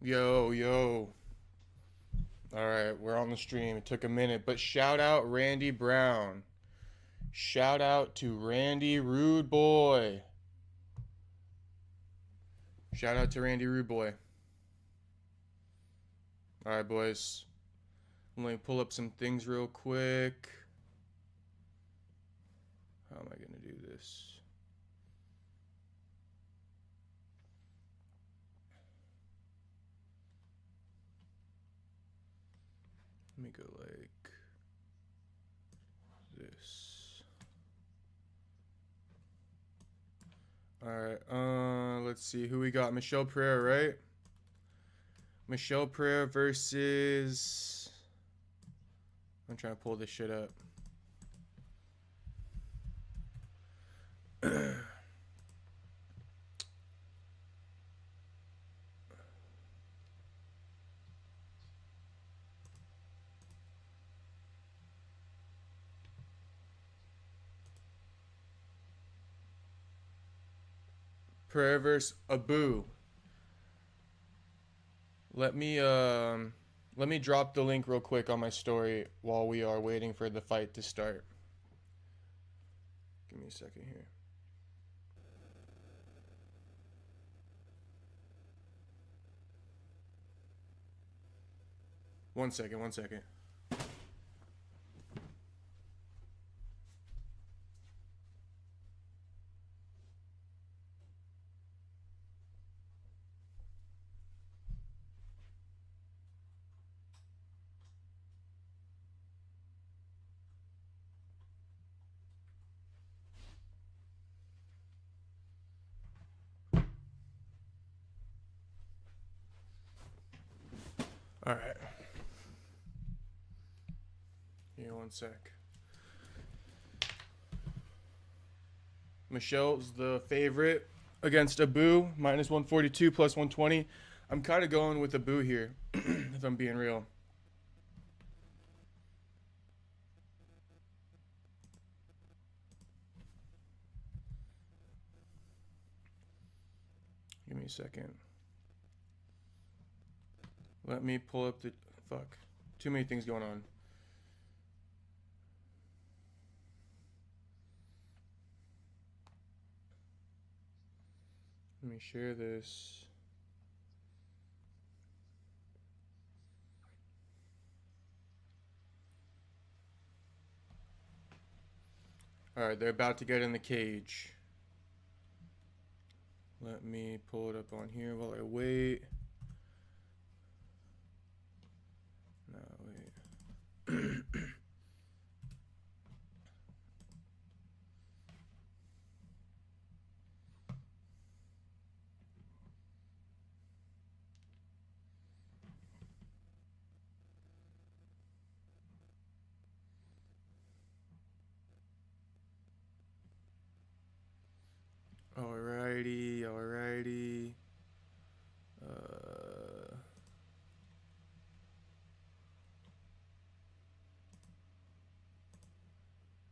Yo, yo. All right, we're on the stream. It took a minute, but shout out Randy Brown. Shout out to Randy Rude Boy. Shout out to Randy Rude Boy. All right, boys. Let me pull up some things real quick. How am I going to do this? Let me go like this. All right. Let's see who we got. Michelle Pereira, right? Michelle Pereira versus. I'm trying to pull this shit up. Pereira versus Abu. Let me drop the link real quick on my story while we are waiting for the fight to start. Give me a second here. One second. All right. Here, one sec. Michelle's the favorite against Abu, minus 142 plus 120. I'm kind of going with Abu here, if I'm being real. Give me a second. Let me pull up the... Fuck. Too many things going on. Let me share this. Alright, they're about to get in the cage. Let me pull it up on here while I wait. No, wait. Alrighty.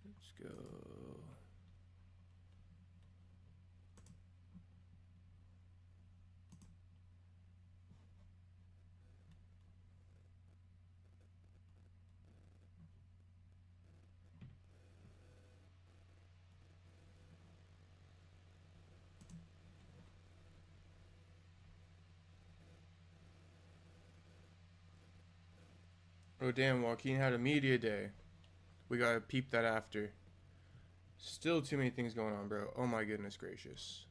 Let's go. Oh damn, Joaquin had a media day. We gotta peep that after. Still too many things going on, bro. Oh my goodness gracious.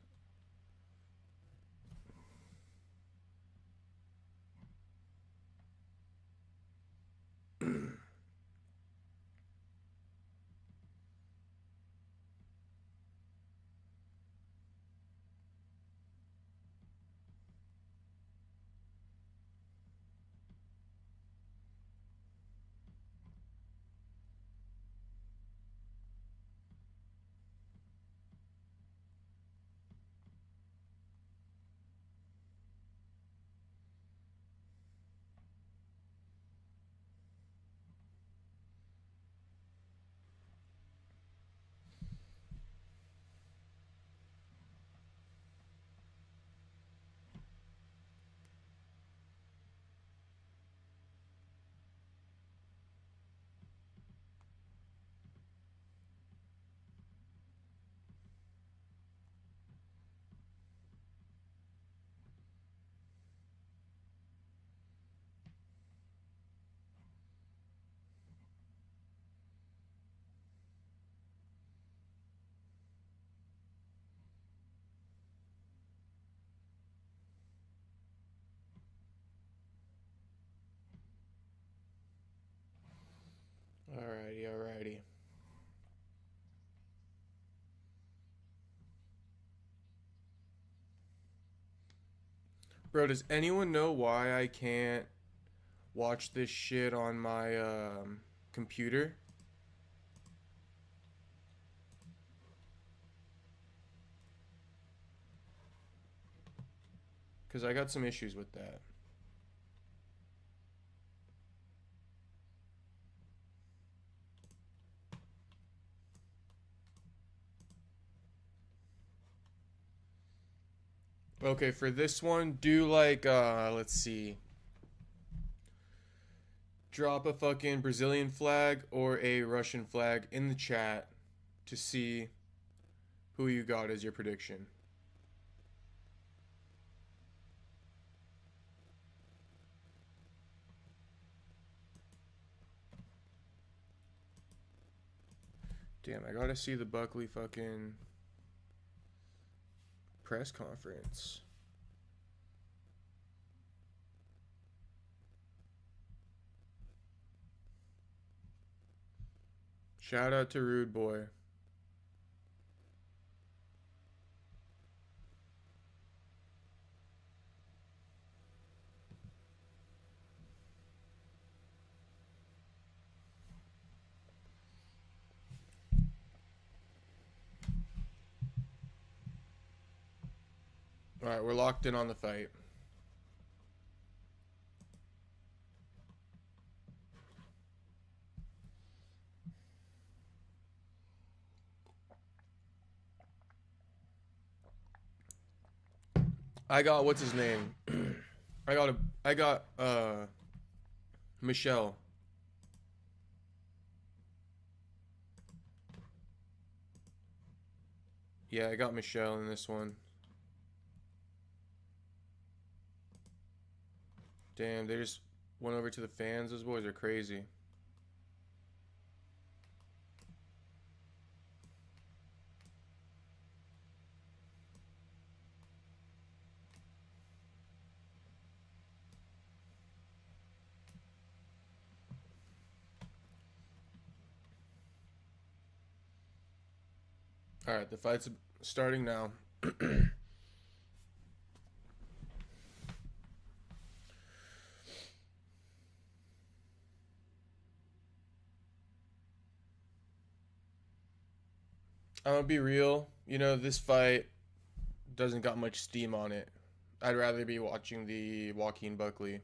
Alrighty, alrighty. Bro, does anyone know why I can't watch this shit on my computer? Because I got some issues with that. Okay, for this one, do like, let's see. Drop a fucking Brazilian flag or a Russian flag in the chat to see who you got as your prediction. Damn, I gotta see the Buckley fucking press conference. Shout out to Rude Boy. Alright, we're locked in on the fight. I got, what's his name? I got Michelle. Yeah, I got Michelle in this one. Damn, they just went over to the fans. Those boys are crazy. Alright, the fight's starting now. I'm gonna be real. You know, this fight doesn't got much steam on it. I'd rather be watching the Joaquin Buckley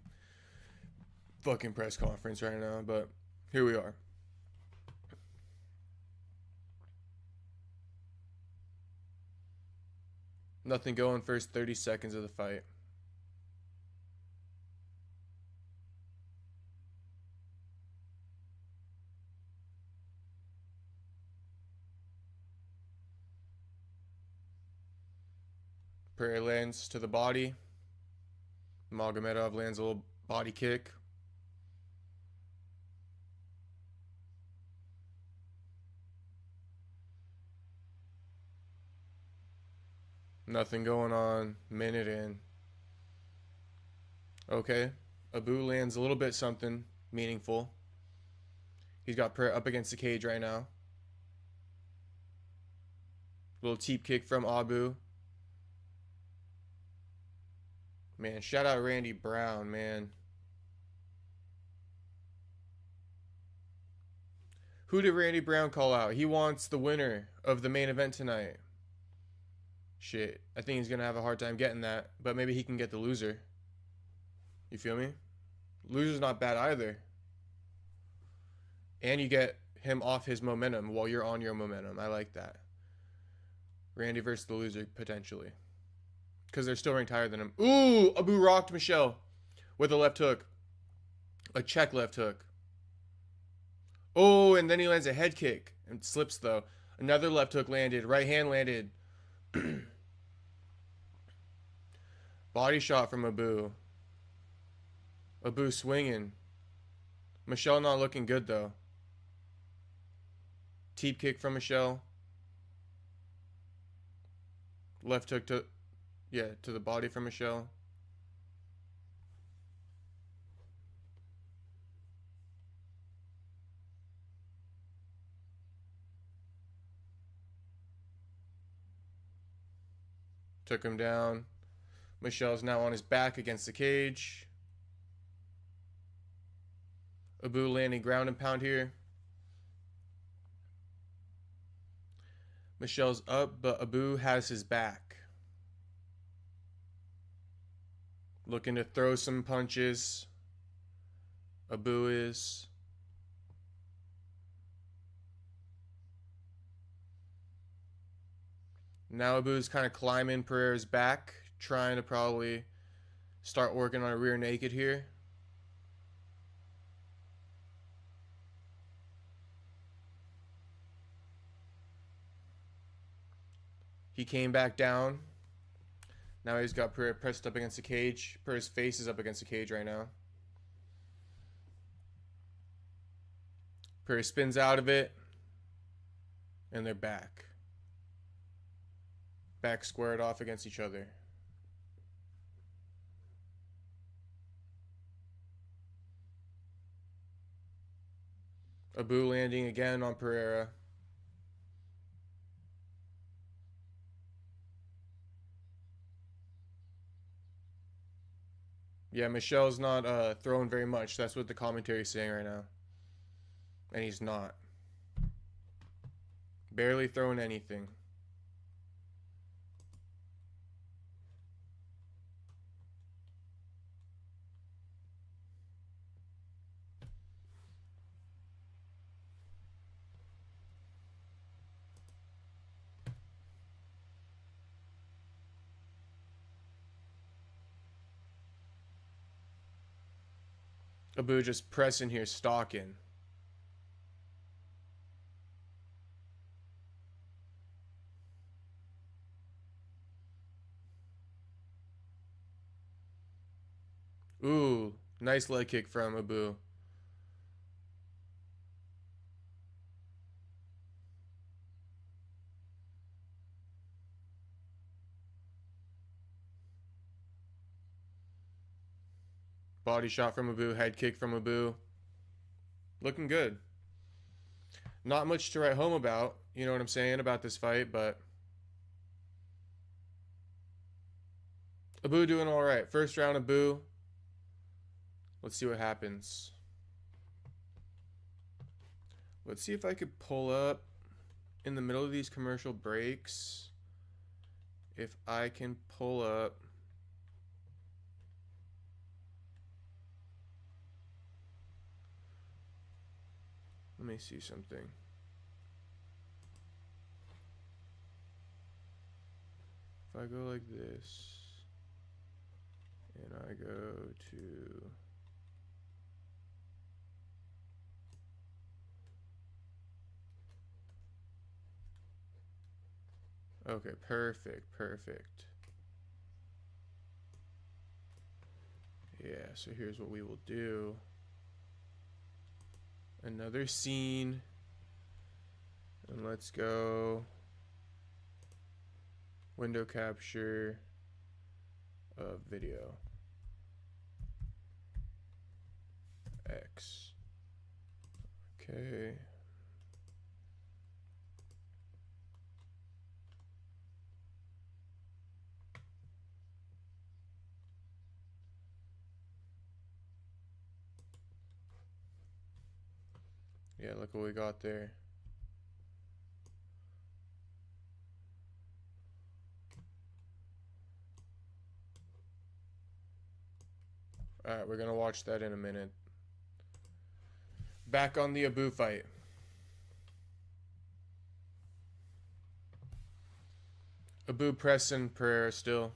fucking press conference right now, but here we are. Nothing going first 30 seconds of the fight. Pereira lands to the body. Magomedov lands a little body kick. Nothing going on. Minute in. Okay. Abu lands a little bit something meaningful. He's got Pereira up against the cage right now. Little teep kick from Abu. Man, shout out Randy Brown, man. Who did Randy Brown call out? He wants the winner of the main event tonight. Shit, I think he's going to have a hard time getting that, but maybe he can get the loser. You feel me? Loser's not bad either. And you get him off his momentum while you're on your momentum. I like that. Randy versus the loser, potentially. Because they're still ranked higher than him. Ooh, Abu rocked Michelle with a left hook. A check left hook. Oh, and then he lands a head kick and slips, though. Another left hook landed. Right hand landed. Body shot from Abu. Abu swinging. Michelle not looking good, though. Teep kick from Michelle. Left hook to... Yeah, to the body from Michelle. Took him down. Michel's now on his back against the cage. Abu landing ground and pound here. Michel's up, but Abu has his back. Looking to throw some punches. Abu is. Now Abu's kind of climbing Pereira's back, trying to probably start working on a rear naked here. He came back down. Now he's got Pereira pressed up against the cage. Pereira's face is up against the cage right now. Pereira spins out of it. And they're back. Back squared off against each other. Abu landing again on Pereira. Yeah, Michel's not throwing very much. That's what the commentary's saying right now. And he's not. Barely throwing anything. Abu just pressing here, stalking. Ooh, nice leg kick from Abu. Body shot from Abu, head kick from Abu. Looking good. Not much to write home about, you know what I'm saying, about this fight, but Abu doing all right. First round, Abu. Let's see what happens. Let's see if I could pull up in the middle of these commercial breaks. If I can pull up. Let me see something. If I go like this, and I go to okay, perfect. Yeah, so here's what we will do. Another scene. And let's go window capture of video. X. Okay. Yeah, look what we got there. Alright, we're gonna watch that in a minute. Back on the Abu fight. Abu pressing Pereira still.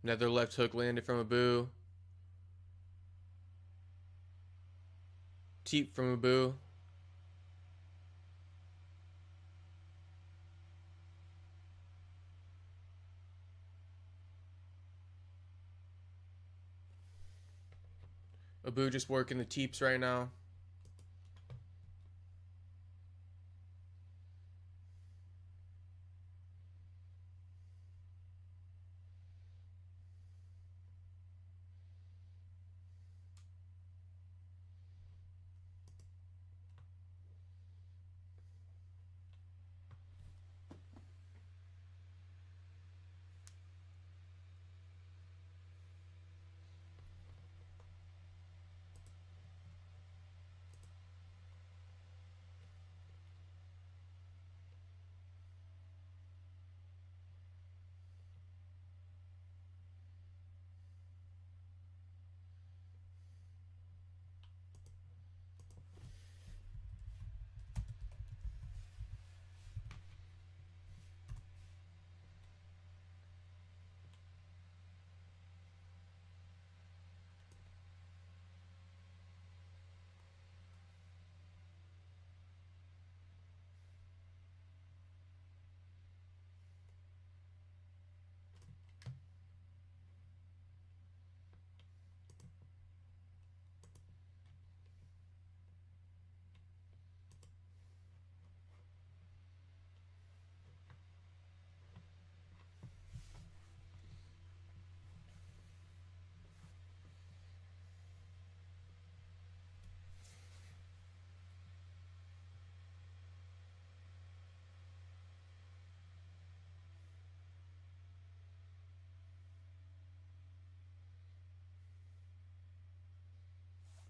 Another left hook landed from Abu. Teep from Abu. Abu just working the teeps right now.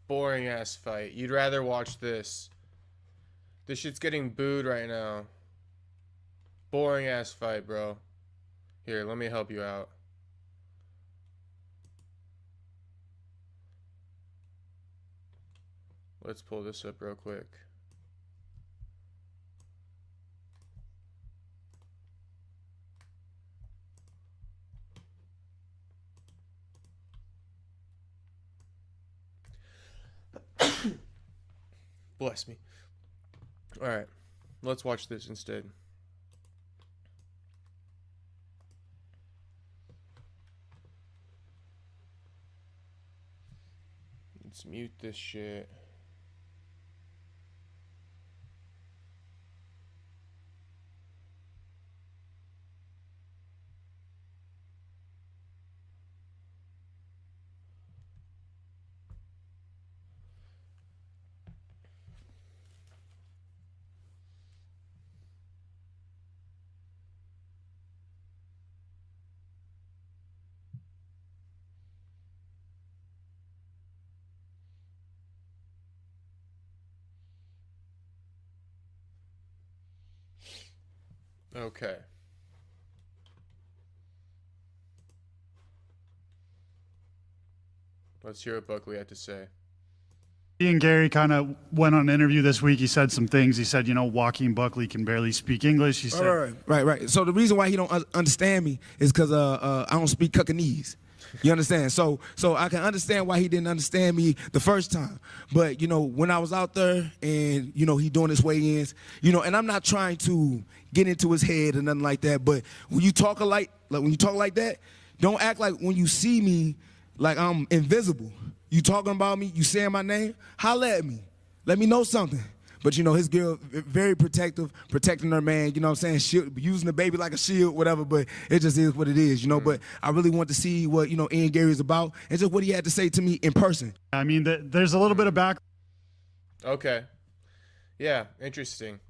Boring ass fight. You'd rather watch this. This shit's getting booed right now. Boring ass fight, bro. Here, let me help you out. Let's pull this up real quick. Bless me. Alright, let's watch this instead. Let's mute this shit. Okay. Let's hear what Buckley had to say. He and Garry kind of went on an interview this week. He said some things. He said, you know, Joaquin Buckley can barely speak English. He said, Right. So the reason why he don't understand me is because I don't speak Cucanese. You understand? So I can understand why he didn't understand me the first time. But, you know, when I was out there and, you know, he doing his weigh-ins, you know, and I'm not trying to get into his head or nothing like that. But when you talk like that, don't act like when you see me like I'm invisible. You talking about me, you saying my name, holla at me. Let me know something. But, you know, his girl, very protective, protecting her man, you know what I'm saying, using the baby like a shield, whatever, but it just is what it is, you know. But I really want to see what, you know, Ian Garry is about and just what he had to say to me in person. I mean, there's a little bit of back. Okay. Yeah, interesting.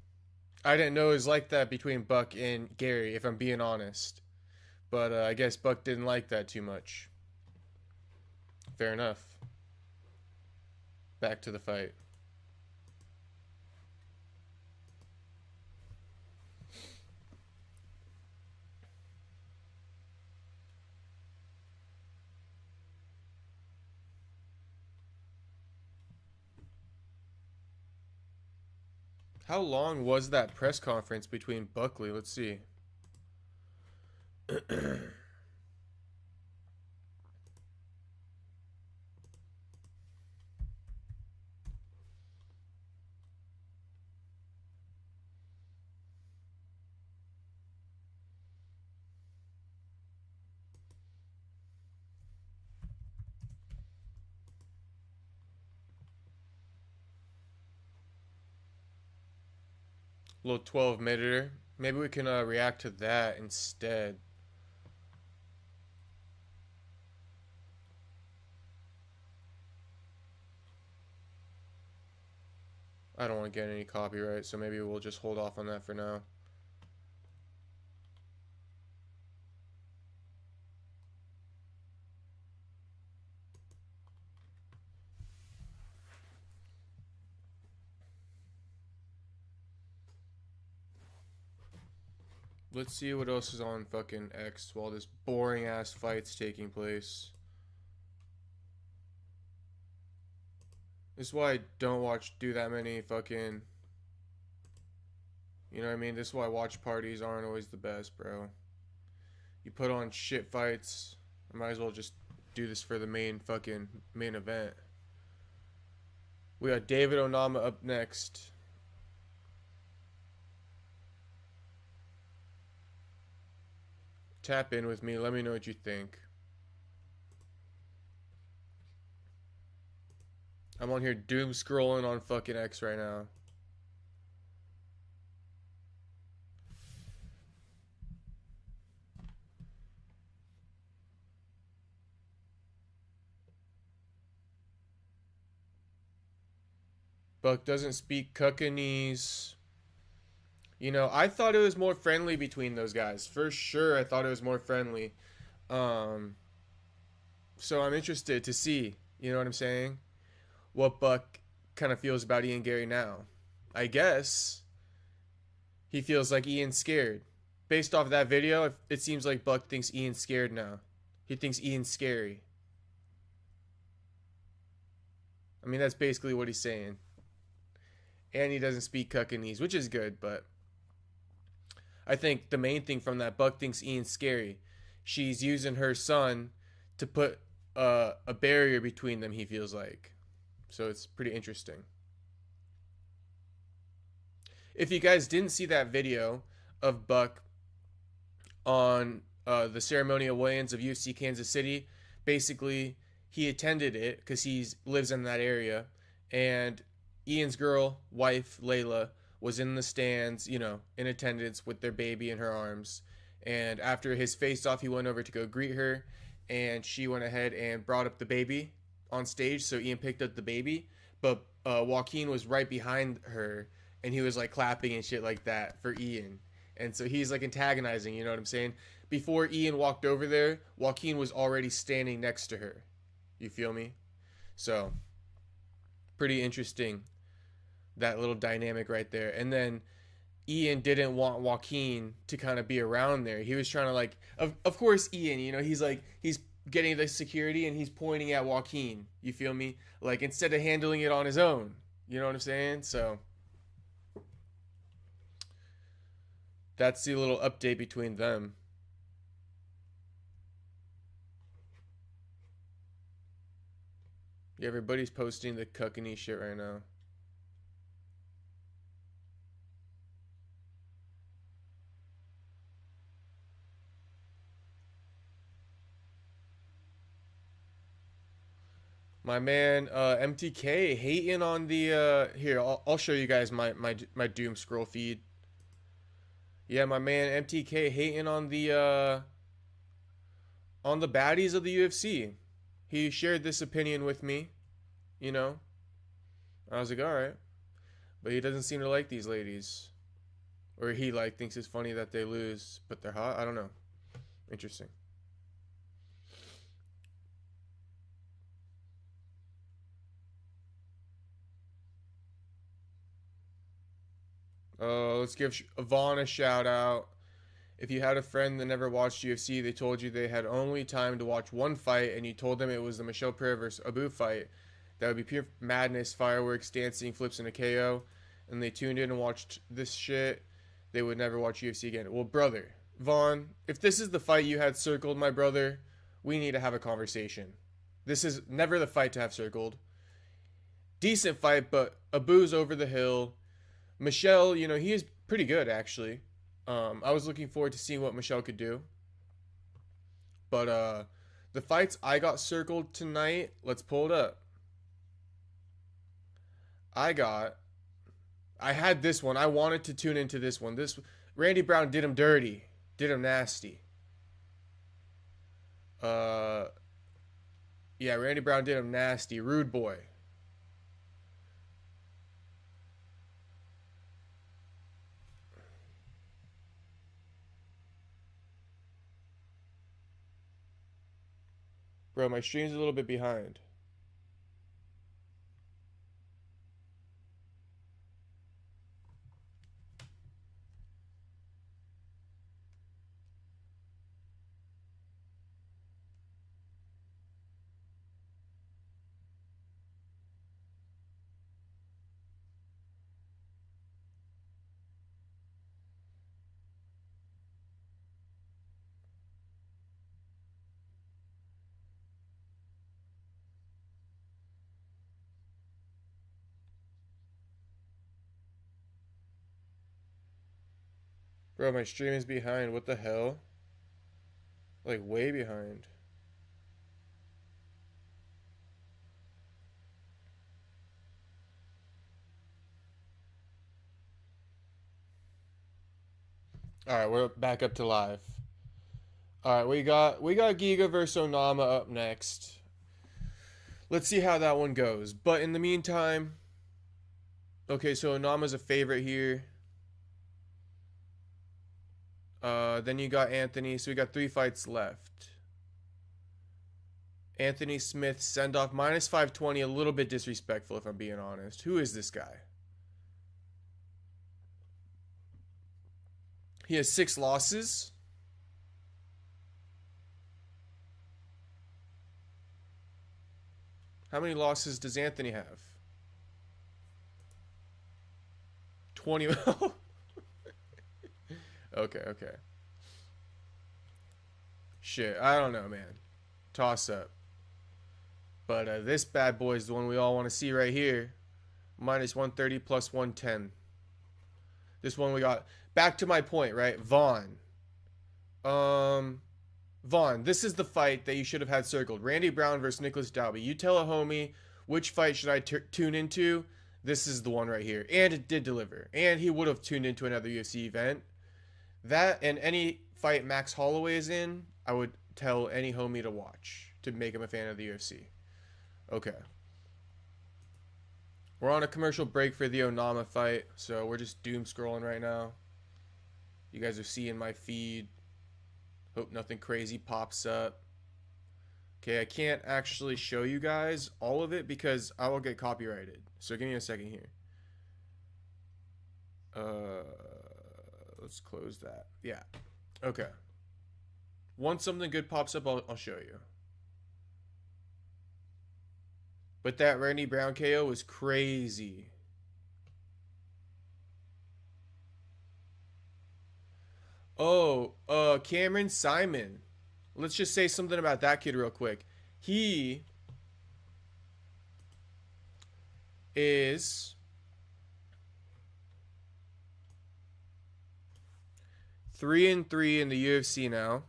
I didn't know it was like that between Buck and Garry, if I'm being honest. But I guess Buck didn't like that too much. Fair enough. Back to the fight. How long was that press conference between Buckley? Let's see. little 12-minute. Maybe we can react to that instead. I don't want to get any copyright, so maybe we'll just hold off on that for now. Let's see what else is on fucking X while this boring ass fight's taking place. This is why I don't do that many fucking, you know what I mean? This is why watch parties aren't always the best, bro. You put on shit fights, I might as well just do this for the main event. We got David Onama up next. Tap in with me, let me know what you think. I'm on here doom scrolling on fucking X right now. Buck doesn't speak Cuckanese. You know, I thought it was more friendly between those guys. For sure, I thought it was more friendly. So I'm interested to see, you know what I'm saying? What Buck kind of feels about Ian Garry now. I guess he feels like Ian's scared. Based off of that video, it seems like Buck thinks Ian's scared now. He thinks Ian's scary. I mean, that's basically what he's saying. And he doesn't speak Cuckanese, which is good, but I think the main thing from that, Buck thinks Ian's scary. She's using her son to put a barrier between them, he feels like. So it's pretty interesting. If you guys didn't see that video of Buck on the ceremonial weigh-ins of UFC Kansas City, basically he attended it because he lives in that area, and Ian's wife, Layla, was in the stands, you know, in attendance with their baby in her arms. And after his face-off, he went over to go greet her, and she went ahead and brought up the baby on stage, so Ian picked up the baby, but Joaquin was right behind her, and he was like clapping and shit like that for Ian. And so he's like antagonizing, you know what I'm saying? Before Ian walked over there, Joaquin was already standing next to her. You feel me? So, pretty interesting, that little dynamic right there. And then Ian didn't want Joaquin to kind of be around there. He was trying to like, of course Ian, you know, he's getting the security and he's pointing at Joaquin. You feel me? Like, instead of handling it on his own. You know what I'm saying? So that's the little update between them. Yeah, everybody's posting the Cuckanese shit right now. My man MTK hating on the here, I'll show you guys my doom scroll feed. Yeah, my man MTK hating on the baddies of the UFC. He shared this opinion with me, you know. I was like, all right. But he doesn't seem to like these ladies. Or he like thinks it's funny that they lose, but they're hot. I don't know. Interesting. Let's give Vaughn a shout out. If you had a friend that never watched UFC, they told you they had only time to watch one fight, and you told them it was the Michel Pereira versus Abu fight, that would be pure madness, fireworks, dancing, flips, and a KO, and they tuned in and watched this shit, they would never watch UFC again. Well, brother, Vaughn, if this is the fight you had circled, my brother, we need to have a conversation. This is never the fight to have circled. Decent fight, but Abu's over the hill. Michel, you know, he is pretty good, actually. I was looking forward to seeing what Michel could do. But the fights I got circled tonight, let's pull it up. I got I had this one. I wanted to tune into this one. This Randy Brown did him dirty. Did him nasty. Yeah, Randy Brown did him nasty. Rude boy. Bro, my stream's a little bit behind. Bro, my stream is behind. What the hell? Like, way behind. Alright, we're back up to live. Alright, we got Giga versus Onama up next. Let's see how that one goes. But in the meantime... Okay, so Onama's a favorite here. Then you got Anthony, so we got 3 fights left. Anthony Smith, send-off, minus 520, a little bit disrespectful if I'm being honest. Who is this guy? He has 6 losses. How many losses does Anthony have? 20. Okay. Shit, I don't know, man. Toss up. But this bad boy is the one we all want to see right here. Minus 130 plus 110. This one we got. Back to my point, right? Vaughn, this is the fight that you should have had circled. Randy Brown versus Nicholas Dalby. You tell a homie, which fight should I tune into? This is the one right here. And it did deliver. And he would have tuned into another UFC event. That and any fight Max Holloway is in, I would tell any homie to watch to make him a fan of the UFC. Okay. We're on a commercial break for the Onama fight, so we're just doom scrolling right now. You guys are seeing my feed. Hope nothing crazy pops up. Okay, I can't actually show you guys all of it because I will get copyrighted. So give me a second here. Let's close that. Yeah. Okay. Once something good pops up, I'll show you. But that Randy Brown KO was crazy. Oh, Cameron Simon. Let's just say something about that kid real quick. He is 3-3 in the UFC now.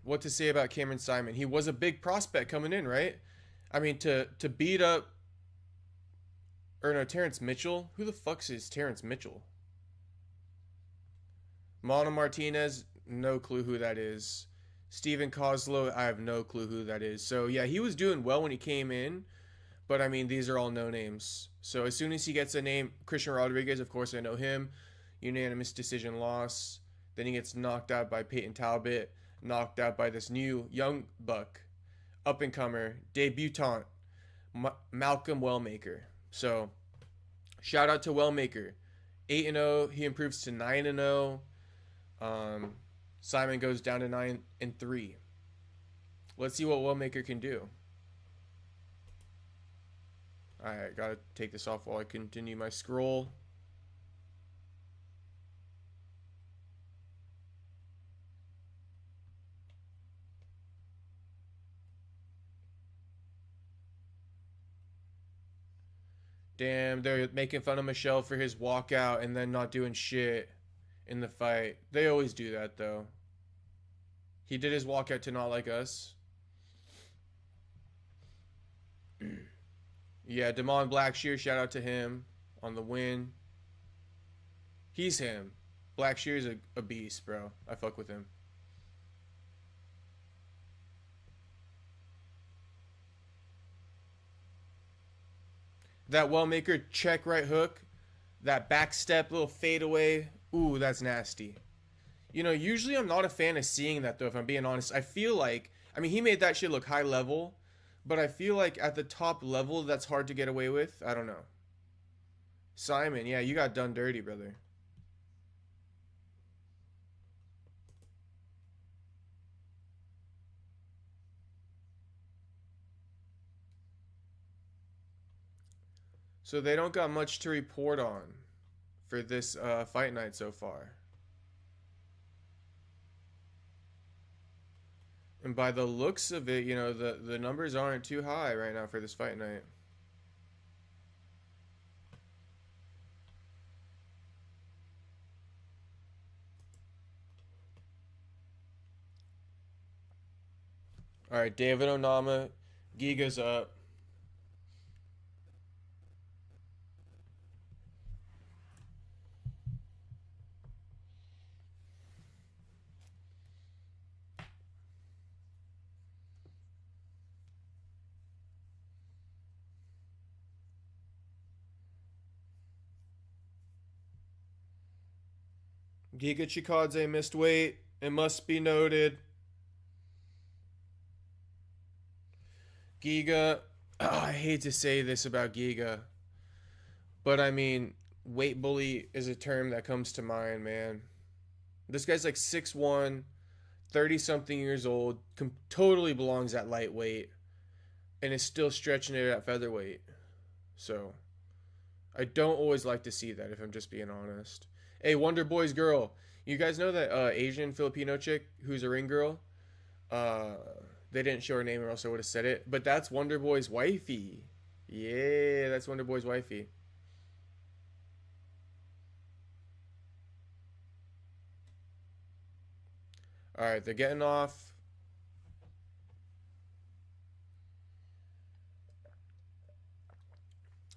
What to say about Cameron Simon? He was a big prospect coming in, right? I mean, to beat up, or no, Terrence Mitchell. Who the fuck is Terrence Mitchell? Mono Martinez, no clue who that is. Steven Kozlow, I have no clue who that is. So yeah, he was doing well when he came in, but I mean, these are all no names. So as soon as he gets a name, Christian Rodriguez, of course I know him. Unanimous decision loss. Then he gets knocked out by Peyton Talbot, knocked out by this new young buck, up-and-comer, debutant, Malcolm Wellmaker. So, shout out to Wellmaker. 8-0, he improves to 9-0. Simon goes down to 9-3. Let's see what Wellmaker can do. Alright, gotta take this off while I continue my scroll. Damn, they're making fun of Michelle for his walkout and then not doing shit in the fight. They always do that, though. He did his walkout to Not Like Us. Yeah, Damon Blackshear, shout out to him on the win. He's him. Blackshear's a beast, bro. I fuck with him. That Wellmaker check right hook, that back step, little fadeaway. Ooh, that's nasty. You know, usually I'm not a fan of seeing that, though, if I'm being honest. I feel like, I mean, he made that shit look high level, but I feel like at the top level, that's hard to get away with. I don't know. Simon, yeah, you got done dirty, brother. So they don't got much to report on for this fight night so far. And by the looks of it, you know, the numbers aren't too high right now for this fight night. All right, David Onama, Giga's up. Giga Chikadze missed weight. It must be noted. Giga, I hate to say this about Giga, but I mean, weight bully is a term that comes to mind, man. This guy's like 6'1", 30-something years old, totally belongs at lightweight, and is still stretching it at featherweight. So, I don't always like to see that, if I'm just being honest. Hey, Wonder Boy's girl. You guys know that Asian Filipino chick who's a ring girl? They didn't show her name or else I would have said it. But that's Wonder Boy's wifey. Yeah, that's Wonder Boy's wifey. Alright, they're getting off.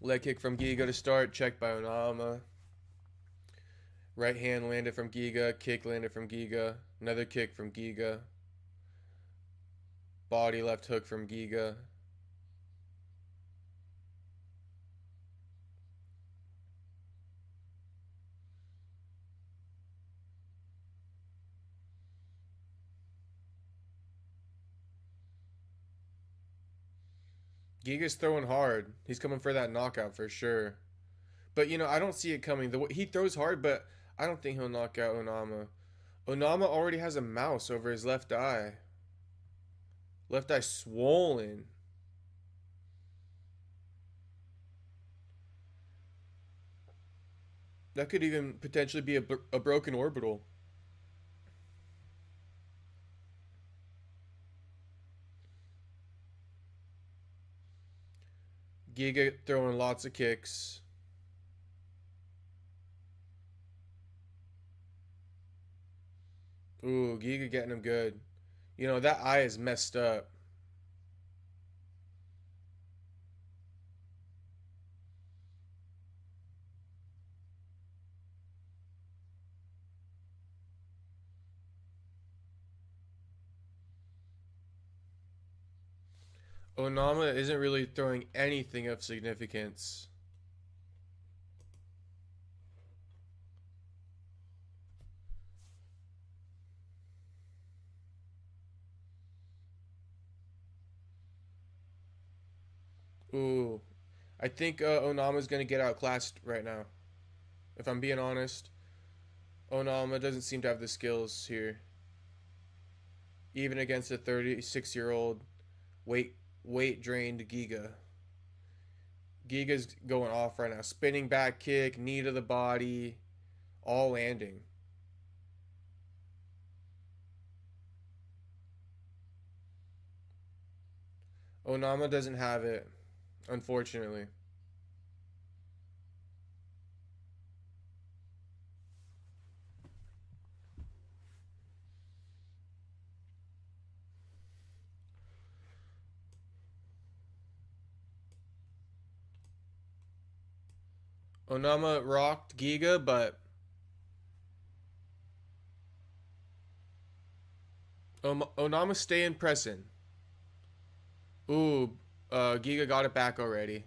Leg kick from Giga to start. Checked by Onama. Right hand landed from Giga. Kick landed from Giga. Another kick from Giga. Body left hook from Giga. Giga's throwing hard. He's coming for that knockout for sure. But, you know, I don't see it coming. He throws hard, but I don't think he'll knock out Onama. Onama already has a mouse over his left eye. Left eye swollen. That could even potentially be a broken orbital. Giga throwing lots of kicks. Ooh, Giga getting him good. You know, that eye is messed up. Onama isn't really throwing anything of significance. Ooh. I think Onama's going to get outclassed right now. If I'm being honest. Onama doesn't seem to have the skills here. Even against a 36-year-old weight drained Giga. Giga's going off right now. Spinning back kick, knee to the body, all landing. Onama doesn't have it, unfortunately. Onama rocked Giga, but Onama's staying pressing. Ooh, Giga got it back already.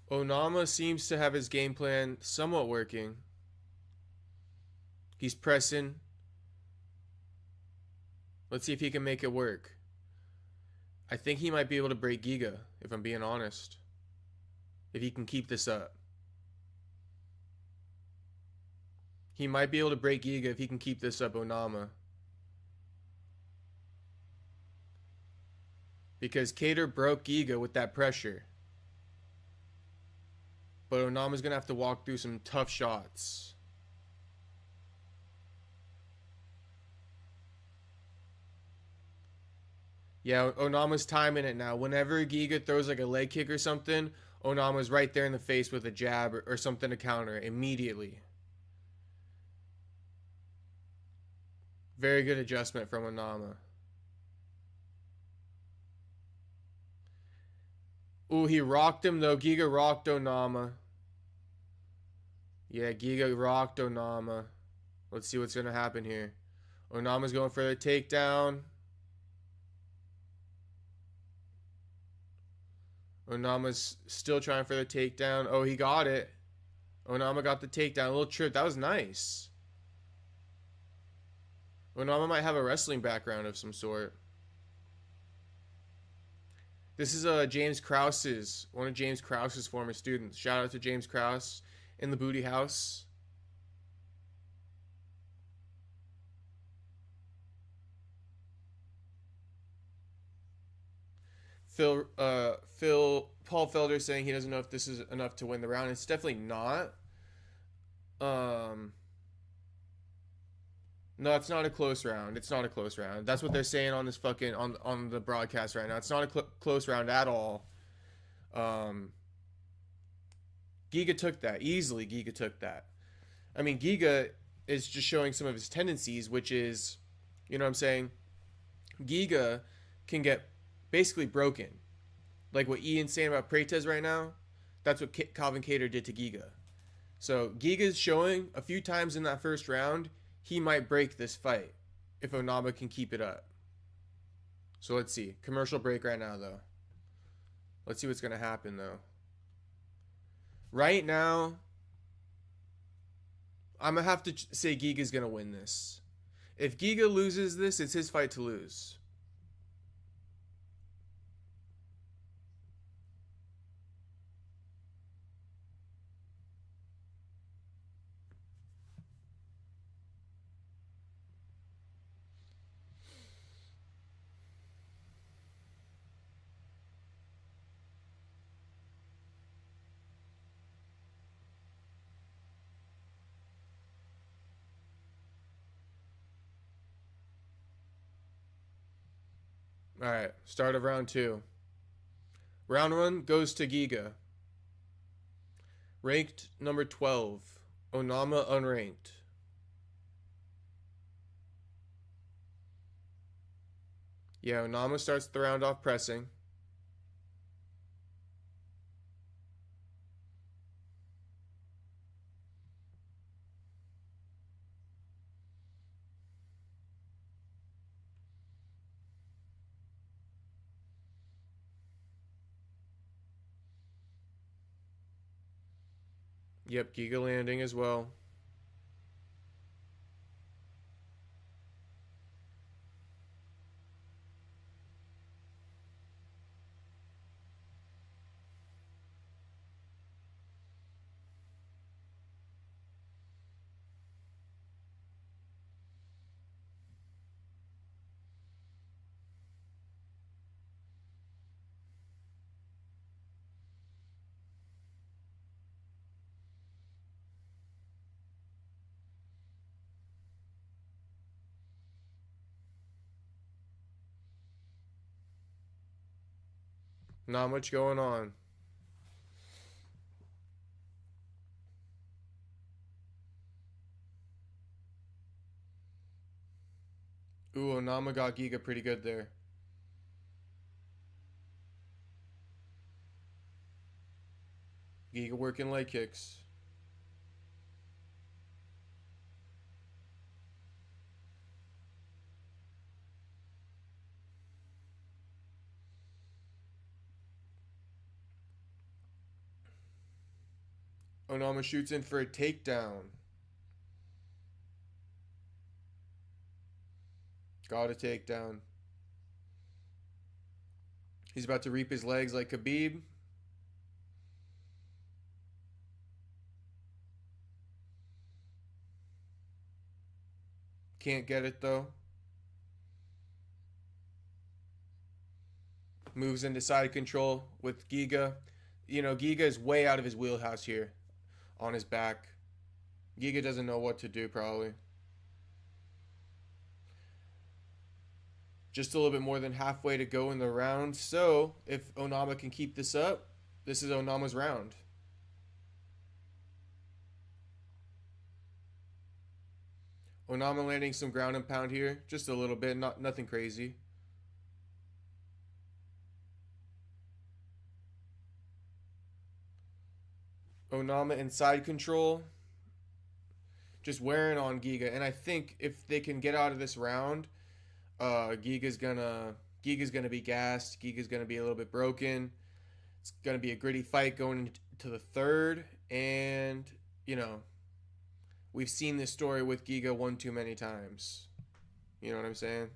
Onama seems to have his game plan somewhat working. He's pressing. Let's see if he can make it work. I think he might be able to break Giga, if I'm being honest. If he can keep this up. He might be able to break Giga if he can keep this up, Onama. Because Casttro broke Giga with that pressure. But Onama's going to have to walk through some tough shots. Yeah, Onama's timing it now. Whenever Giga throws like a leg kick or something, Onama's right there in the face with a jab or something to counter immediately. Very good adjustment from Onama. Ooh, he rocked him though. Giga rocked Onama. Yeah, Giga rocked Onama. Let's see what's going to happen here. Onama's going for the takedown. Onama's still trying for the takedown. Oh, he got it. Onama got the takedown. A little trip. That was nice. Onama might have a wrestling background of some sort. This is James Krause's, one of James Krause's former students. Shout out to James Krause in the booty house. Paul Felder saying he doesn't know if this is enough to win the round. It's definitely not. No, it's not a close round. It's not a close round. That's what they're saying on this fucking on the broadcast right now. It's not a close round at all. Giga took that easily. Giga took that. I mean, Giga is just showing some of his tendencies, which is, you know what I'm saying? Giga can get basically broken. Like what Ian's saying about Prates right now, that's what Calvin Casttro did to Giga. So Giga's showing a few times in that first round, he might break this fight if Onama can keep it up. So let's see. Commercial break right now, though. Let's see what's going to happen, though. Right now, I'm going to have to say Giga's going to win this. If Giga loses this, it's his fight to lose. All right, start of round 2. Round 1 goes to Giga. Ranked number 12. Onama unranked. Yeah, Onama starts the round off pressing. Yep, Giga landing as well. Not much going on. Ooh, Onama got Giga pretty good there. Giga working leg kicks. Onama shoots in for a takedown. Got a takedown. He's about to reap his legs like Khabib. Can't get it though. Moves into side control with Giga. You know, Giga is way out of his wheelhouse here. On his back. Giga doesn't know what to do probably. Just a little bit more than halfway to go in the round. So, if Onama can keep this up, this is Onama's round. Onama landing some ground and pound here. Just a little bit, nothing crazy. Onama in side control. Just wearing on Giga. And I think if they can get out of this round, Giga's gonna be gassed. Giga's gonna be a little bit broken. It's gonna be a gritty fight going into the third, and you know, we've seen this story with Giga one too many times. You know what I'm saying?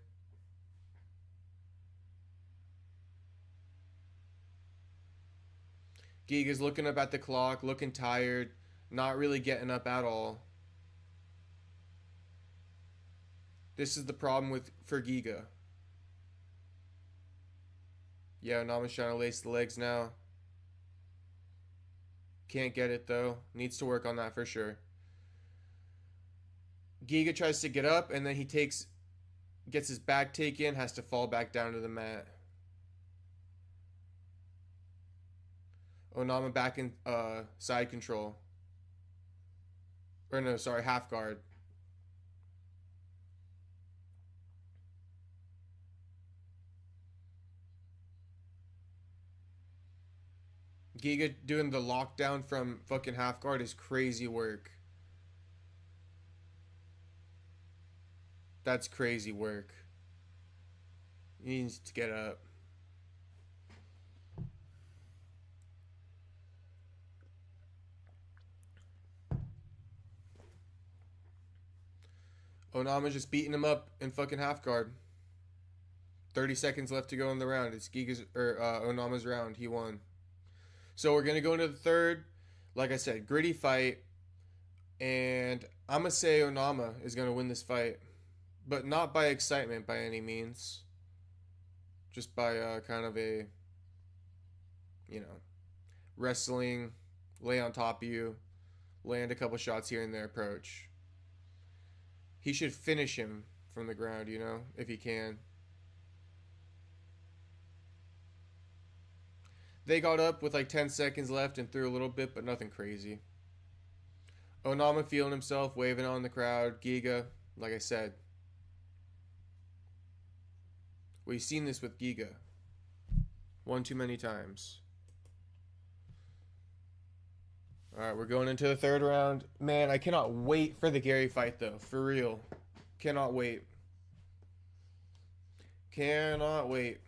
Giga's looking up at the clock, looking tired, not really getting up at all. This is the problem for Giga. Yeah, Onama's trying to lace the legs now. Can't get it though. Needs to work on that for sure. Giga tries to get up and then he gets his back taken, has to fall back down to the mat. Onama back in side control. Or no, sorry, half guard. Giga doing the lockdown from fucking half guard is crazy work. That's crazy work. He needs to get up. Onama's just beating him up in fucking half guard. 30 seconds left to go in the round. It's Onama's round. He won. So we're going to go into the third. Like I said, gritty fight. And I'm going to say Onama is going to win this fight. But not by excitement by any means. Just by kind of a, you know, wrestling, lay on top of you, land a couple shots here and there approach. He should finish him from the ground, you know, if he can. They got up with like 10 seconds left and threw a little bit, but nothing crazy. Onama feeling himself, waving on the crowd. Giga, like I said. We've seen this with Giga. One too many times. Alright, we're going into the third round. Man, I cannot wait for the Garry fight, though. For real. Cannot wait. Cannot wait.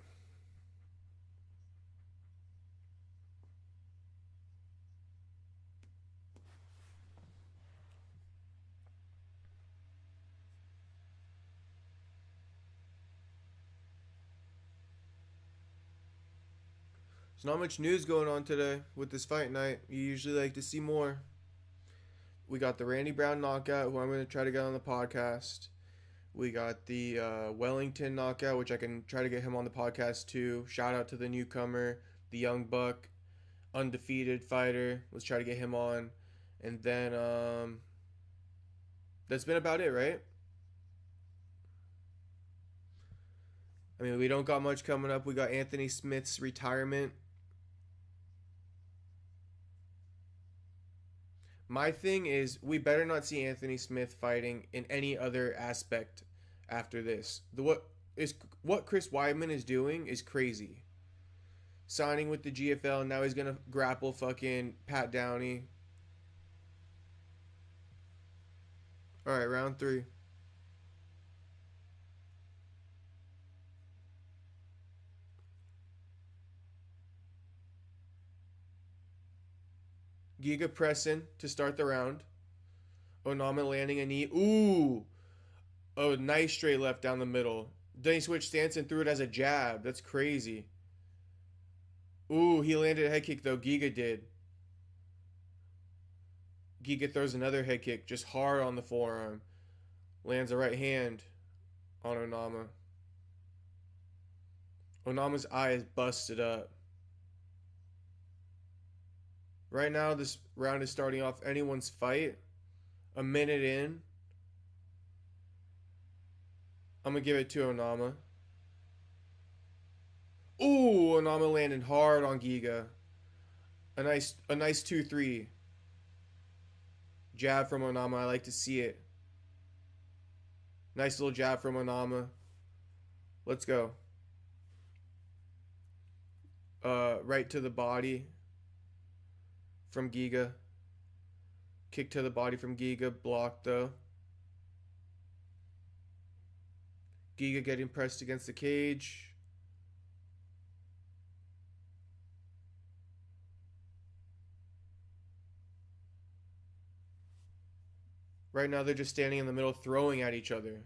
There's not much news going on today with this fight night. You usually like to see more. We got the Randy Brown knockout, who I'm going to try to get on the podcast. We got the Wellington knockout, which I can try to get him on the podcast too. Shout out to the newcomer, the young buck, undefeated fighter. Let's try to get him on. And then that's been about it, right? I mean, we don't got much coming up. We got Anthony Smith's retirement. My thing is, we better not see Anthony Smith fighting in any other aspect after this. What Chris Weidman is doing is crazy. Signing with the GFL, now he's gonna grapple fucking Pat Downey. All right, round 3. Giga pressing to start the round. Onama landing a knee. Ooh. Oh, nice straight left down the middle. Then he switched stance and threw it as a jab. That's crazy. Ooh, he landed a head kick though. Giga did. Giga throws another head kick just hard on the forearm. Lands a right hand on Onama. Onama's eye is busted up. Right now, this round is starting off anyone's fight. A minute in. I'm going to give it to Onama. Ooh, Onama landed hard on Giga. A nice 2-3. Jab from Onama. I like to see it. Nice little jab from Onama. Let's go. Right to the body from Giga. Kick to the body from Giga. Blocked though. Giga getting pressed against the cage. Right now they're just standing in the middle throwing at each other.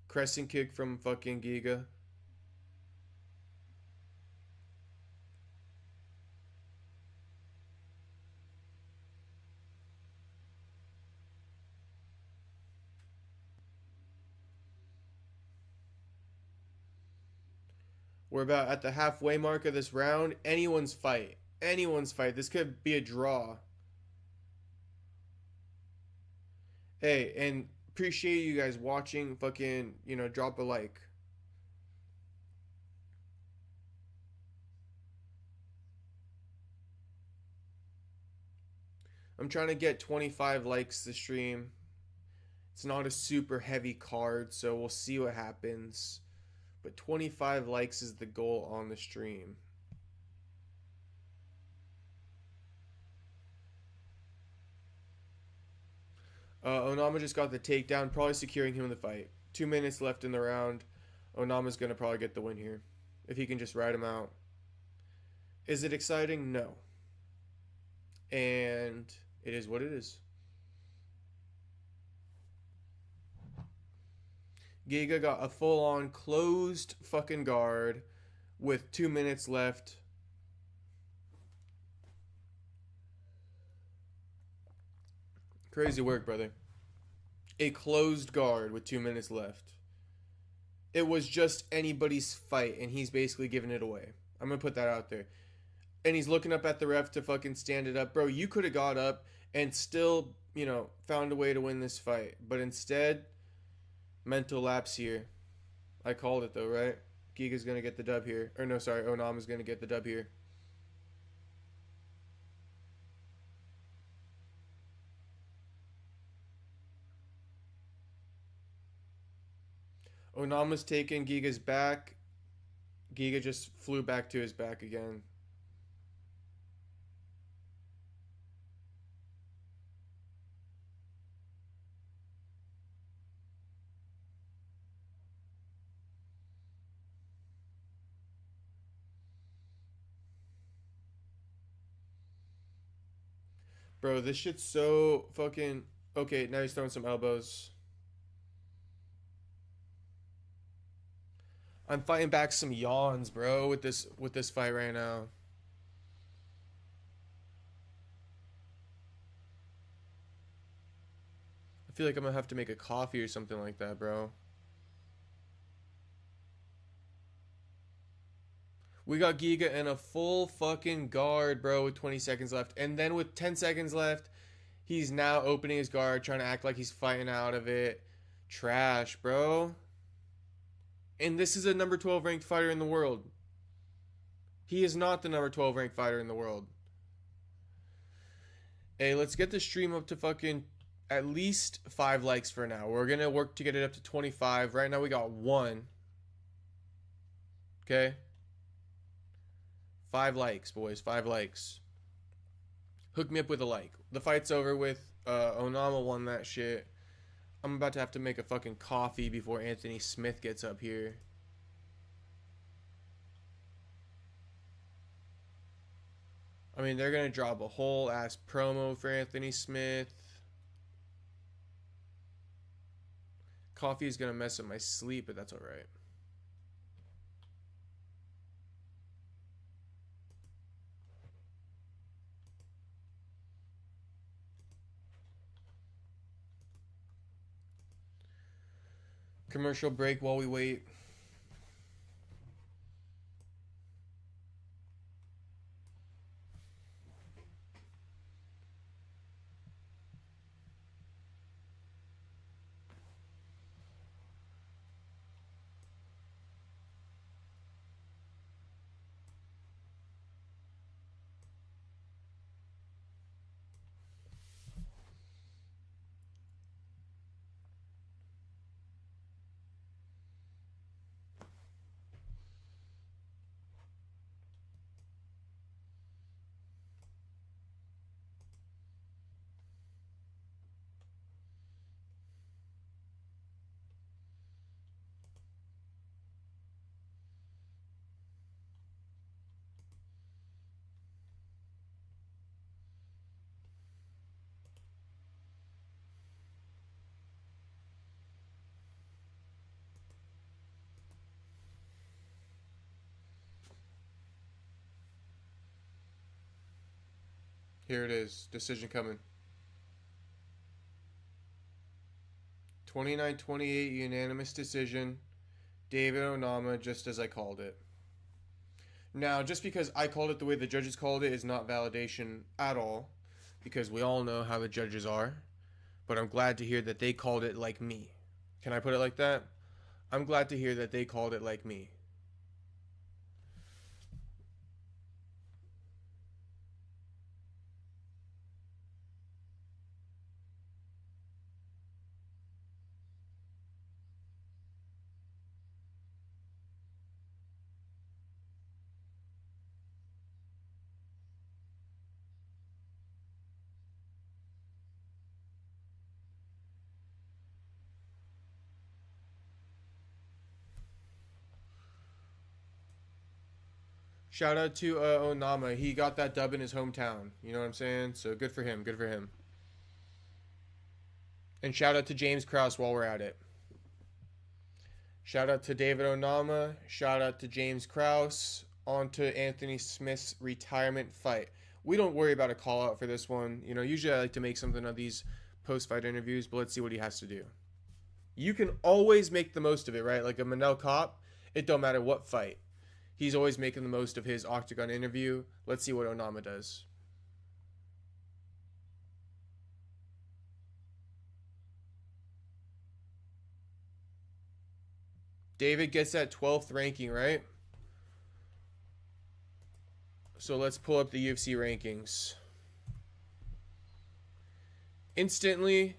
Crescent kick from fucking Giga. We're about at the halfway mark of this round. Anyone's fight. Anyone's fight. This could be a draw. Hey, and appreciate you guys watching. Fucking, drop a like. I'm trying to get 25 likes to stream. It's not a super heavy card, so we'll see what happens. But 25 likes is the goal on the stream. Onama just got the takedown, probably securing him in the fight. 2 minutes left in the round. Onama's going to probably get the win here, if he can just ride him out. Is it exciting? No. And it is what it is. Giga got a full-on closed fucking guard with 2 minutes left. Crazy work, brother. A closed guard with 2 minutes left. It was just anybody's fight, and he's basically giving it away. I'm going to put that out there. And he's looking up at the ref to fucking stand it up. Bro, you could have got up and still, found a way to win this fight. But instead, mental lapse here. I called it though, right? Giga's going to get the dub here. Or no, sorry, Onama's going to get the dub here. Onama's taking Giga's back. Giga just flew back to his back again. Bro, this shit's so fucking... Okay, now he's throwing some elbows. I'm fighting back some yawns, bro, with this fight right now. I feel like I'm gonna have to make a coffee or something like that, bro. We got Giga in a full fucking guard, bro, with 20 seconds left. And then with 10 seconds left, he's now opening his guard, trying to act like he's fighting out of it. Trash, bro. And this is a number 12 ranked fighter in the world. He is not the number 12 ranked fighter in the world. Hey, let's get the stream up to fucking at least 5 likes for now. We're going to work to get it up to 25. Right now we got 1. Okay? 5 likes, boys. 5 likes. Hook me up with a like. The fight's over with. Onama won that shit. I'm about to have to make a fucking coffee before Anthony Smith gets up here. I mean, they're going to drop a whole ass promo for Anthony Smith. Coffee is going to mess up my sleep, but that's alright. Commercial break while we wait. Here it is. Decision coming. 29-28 unanimous decision. David Onama, just as I called it. Now, just because I called it the way the judges called it is not validation at all, because we all know how the judges are. But I'm glad to hear that they called it like me. Can I put it like that? I'm glad to hear that they called it like me. Shout out to Onama. He got that dub in his hometown. You know what I'm saying? So good for him. Good for him. And shout out to James Krause while we're at it. Shout out to David Onama. Shout out to James Krause. On to Anthony Smith's retirement fight. We don't worry about a call out for this one. You know, usually I like to make something of these post-fight interviews, but let's see what he has to do. You can always make the most of it, right? Like a Manel Cop, it don't matter what fight. He's always making the most of his octagon interview. Let's see what Onama does. David gets that 12th ranking, right? So let's pull up the UFC rankings. Instantly,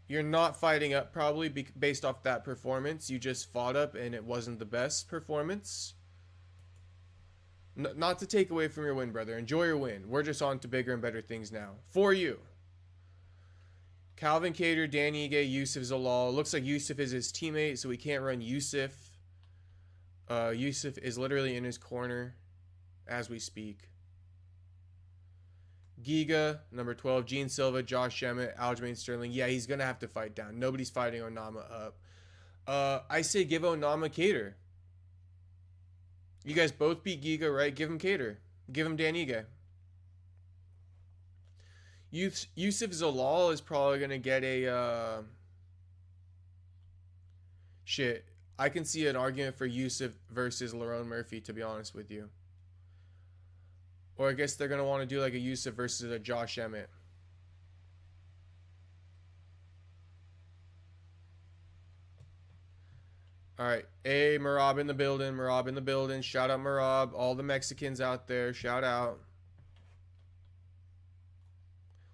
you're not fighting up probably based off that performance. You just fought up and it wasn't the best performance. Not to take away from your win, brother. Enjoy your win. We're just on to bigger and better things now. For you. Calvin Kattar, Dan Ige, Yusuf Zalal. Looks like Yusuf is his teammate, so we can't run Yusuf. Yusuf is literally in his corner as we speak. Giga, number 12, Gene Silva, Josh Emmett, Aljamain Sterling. Yeah, he's going to have to fight down. Nobody's fighting Onama up. I say give Onama Kattar. You guys both beat Giga, right? Give him Kattar. Give him Dan Ige. Yusuf Zalal is probably going to get a... Shit. I can see an argument for Yusuf versus Lerone Murphy, to be honest with you. Or I guess they're going to want to do like a Yusuf versus a Josh Emmett. All right. Hey, Marab in the building. Marab in the building. Shout out Marab. All the Mexicans out there. Shout out.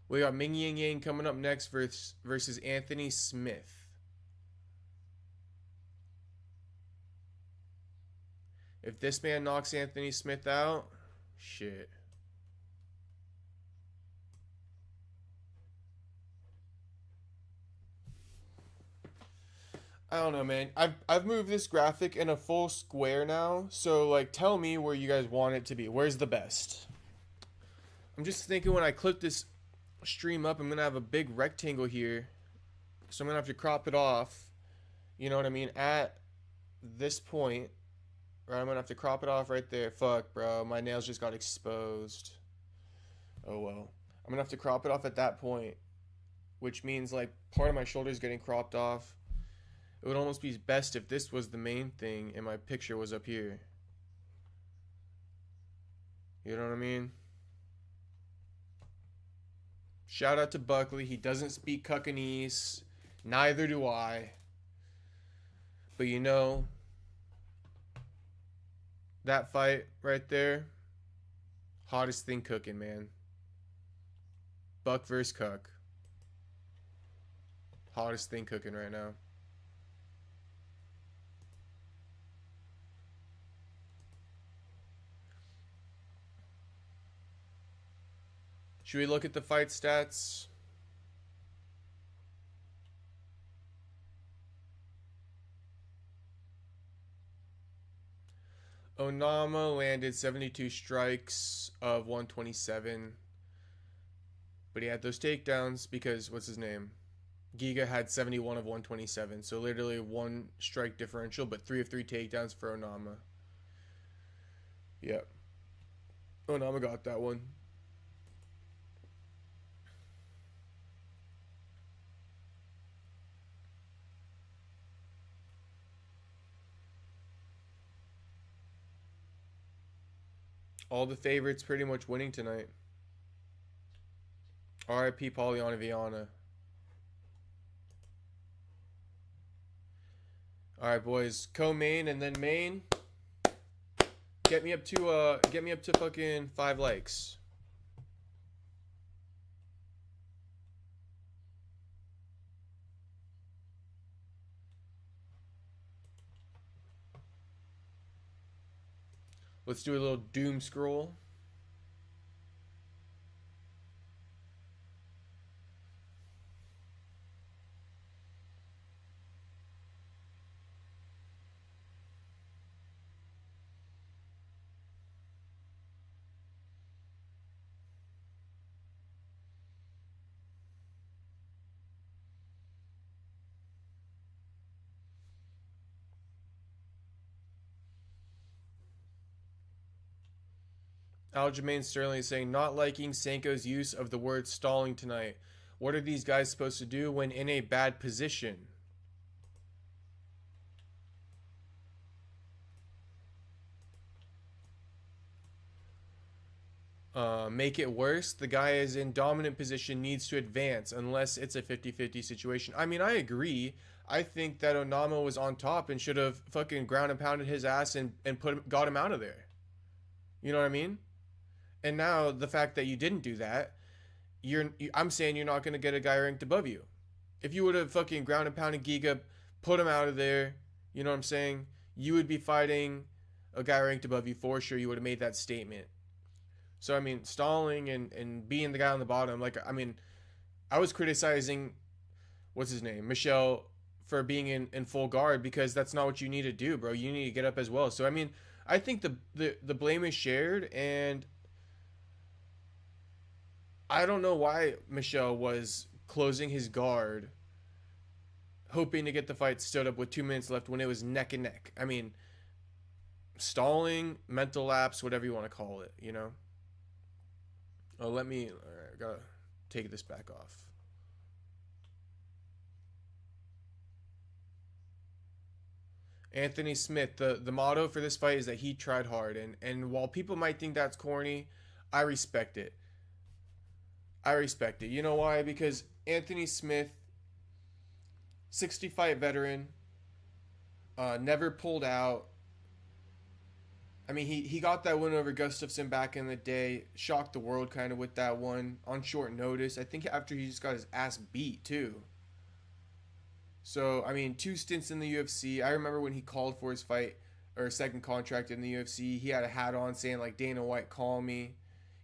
We got Ming Yang Yang coming up next versus Anthony Smith. If this man knocks Anthony Smith out, shit. I don't know, man. I've moved this graphic in a full square now, so like tell me where you guys want it to be. Where's the best? I'm just thinking when I clip this stream up, I'm gonna have a big rectangle here, so I'm gonna have to crop it off. You know what I mean? At this point, right? I'm gonna have to crop it off right there. Fuck, bro, my nails just got exposed. Oh well. I'm gonna have to crop it off at that point, which means like part of my shoulder is getting cropped off. It would almost be best if this was the main thing and my picture was up here. You know what I mean? Shout out to Buckley. He doesn't speak Cuckanese. Neither do I. But you know, that fight right there, hottest thing cooking, man. Buck versus Cuck. Hottest thing cooking right now. Should we look at the fight stats? Onama landed 72 strikes of 127. But he had those takedowns because, what's his name? Giga had 71 of 127. So literally one strike differential, but 3 of 3 takedowns for Onama. Yep. Onama got that one. All the favorites pretty much winning tonight. RIP Pauliana Viana. Alright boys, co-main and then main. Get me up to fucking 5 likes. Let's do a little doom scroll. Aljamain Sterling is saying, not liking Sanko's use of the word stalling tonight. What are these guys supposed to do when in a bad position? Make it worse. The guy is in dominant position, needs to advance unless it's a 50-50 situation. I mean, I agree. I think that Onama was on top and should have fucking ground and pounded his ass and got him out of there. You know what I mean? And now the fact that you didn't do that, I'm saying you're not going to get a guy ranked above you. If you would have fucking ground and pounded Giga, put him out of there, you know what I'm saying? You would be fighting a guy ranked above you for sure. You would have made that statement. So, I mean, stalling and being the guy on the bottom, like, I mean, I was criticizing, what's his name, Michelle, for being in full guard because that's not what you need to do, bro. You need to get up as well. So, I mean, I think the blame is shared, and I don't know why Michelle was closing his guard, hoping to get the fight stood up with 2 minutes left when it was neck and neck. I mean, stalling, mental lapse, whatever you want to call it, you know? Oh, all right, I gotta take this back off. Anthony Smith, the motto for this fight is that he tried hard, and while people might think that's corny, I respect it. I respect it. You know why? Because Anthony Smith, 60-fight veteran, never pulled out, I mean, he got that win over Gustafsson back in the day, shocked the world kind of with that one on short notice. I think after he just got his ass beat too. So, I mean, 2 stints in the UFC. I remember when he called for his fight or second contract in the UFC, he had a hat on saying like, Dana White, call me.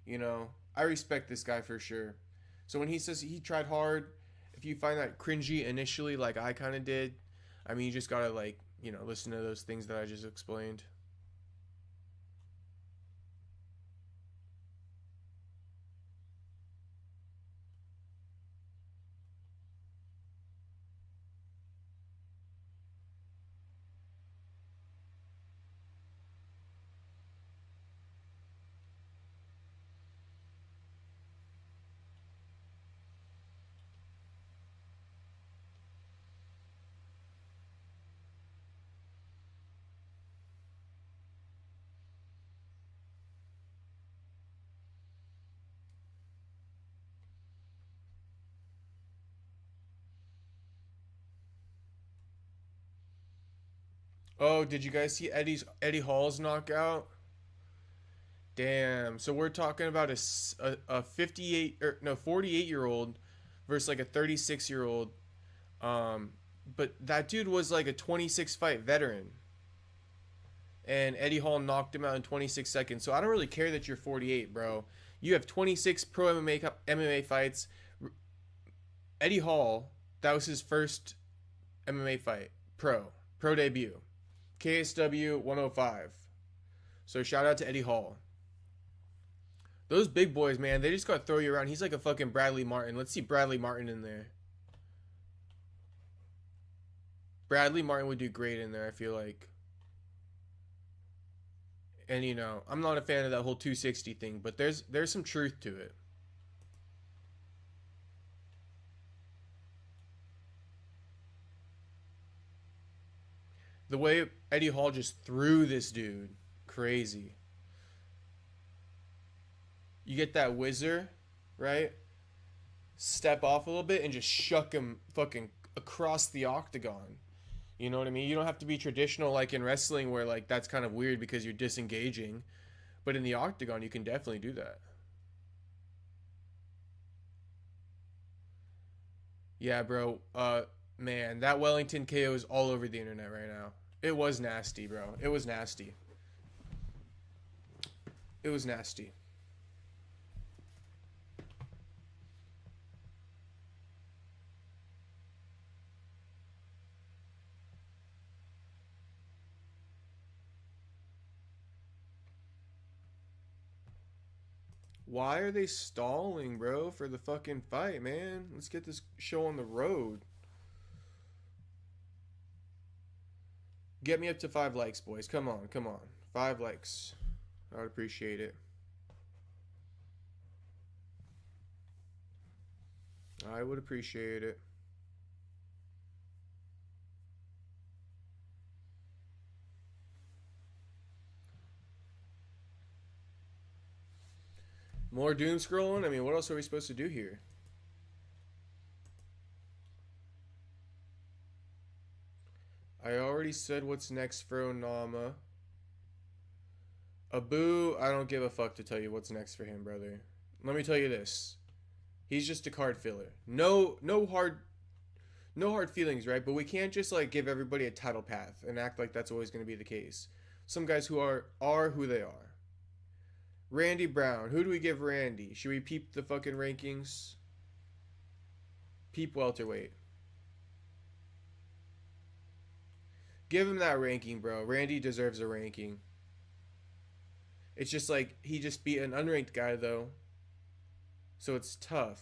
You know, I respect this guy for sure. So when he says he tried hard, if you find that cringy initially like I kind of did, I mean, you just got to like, you know, listen to those things that I just explained. Oh, did you guys see Eddie Hall's knockout? Damn. So we're talking about a 58 or no 48-year-old versus like a 36-year-old. But that dude was like a 26 fight veteran. And Eddie Hall knocked him out in 26 seconds. So I don't really care that you're 48, bro. You have 26 pro MMA fights. Eddie Hall, that was his first MMA fight, pro debut. KSW 105. So shout out to Eddie Hall. Those big boys, man, they just got to throw you around. He's like a fucking Bradley Martin. Let's see Bradley Martin in there. Bradley Martin would do great in there, I feel like. And, you know, I'm not a fan of that whole 260 thing, but there's some truth to it. The way Eddie Hall just threw this dude, crazy. You get that whizzer, right? Step off a little bit and just shuck him fucking across the octagon. You know what I mean? You don't have to be traditional like in wrestling where like that's kind of weird because you're disengaging. But in the octagon, you can definitely do that. Yeah, bro. Man, that Wellington KO is all over the internet right now. It was nasty, bro. It was nasty. It was nasty. Why are they stalling, bro, for the fucking fight, man? Let's get this show on the road. Get me up to 5 likes, boys. Come on, come on. 5 likes. I would appreciate it. I would appreciate it. More doom scrolling? I mean, what else are we supposed to do here? I already said what's next for Onama. Abu, I don't give a fuck to tell you what's next for him, brother. Let me tell you this. He's just a card filler. No hard feelings, right? But we can't just like give everybody a title path and act like that's always going to be the case. Some guys who are who they are. Randy Brown. Who do we give Randy? Should we peep the fucking rankings? Peep welterweight. Give him that ranking, bro. Randy deserves a ranking. It's just like he just beat an unranked guy, though. So it's tough.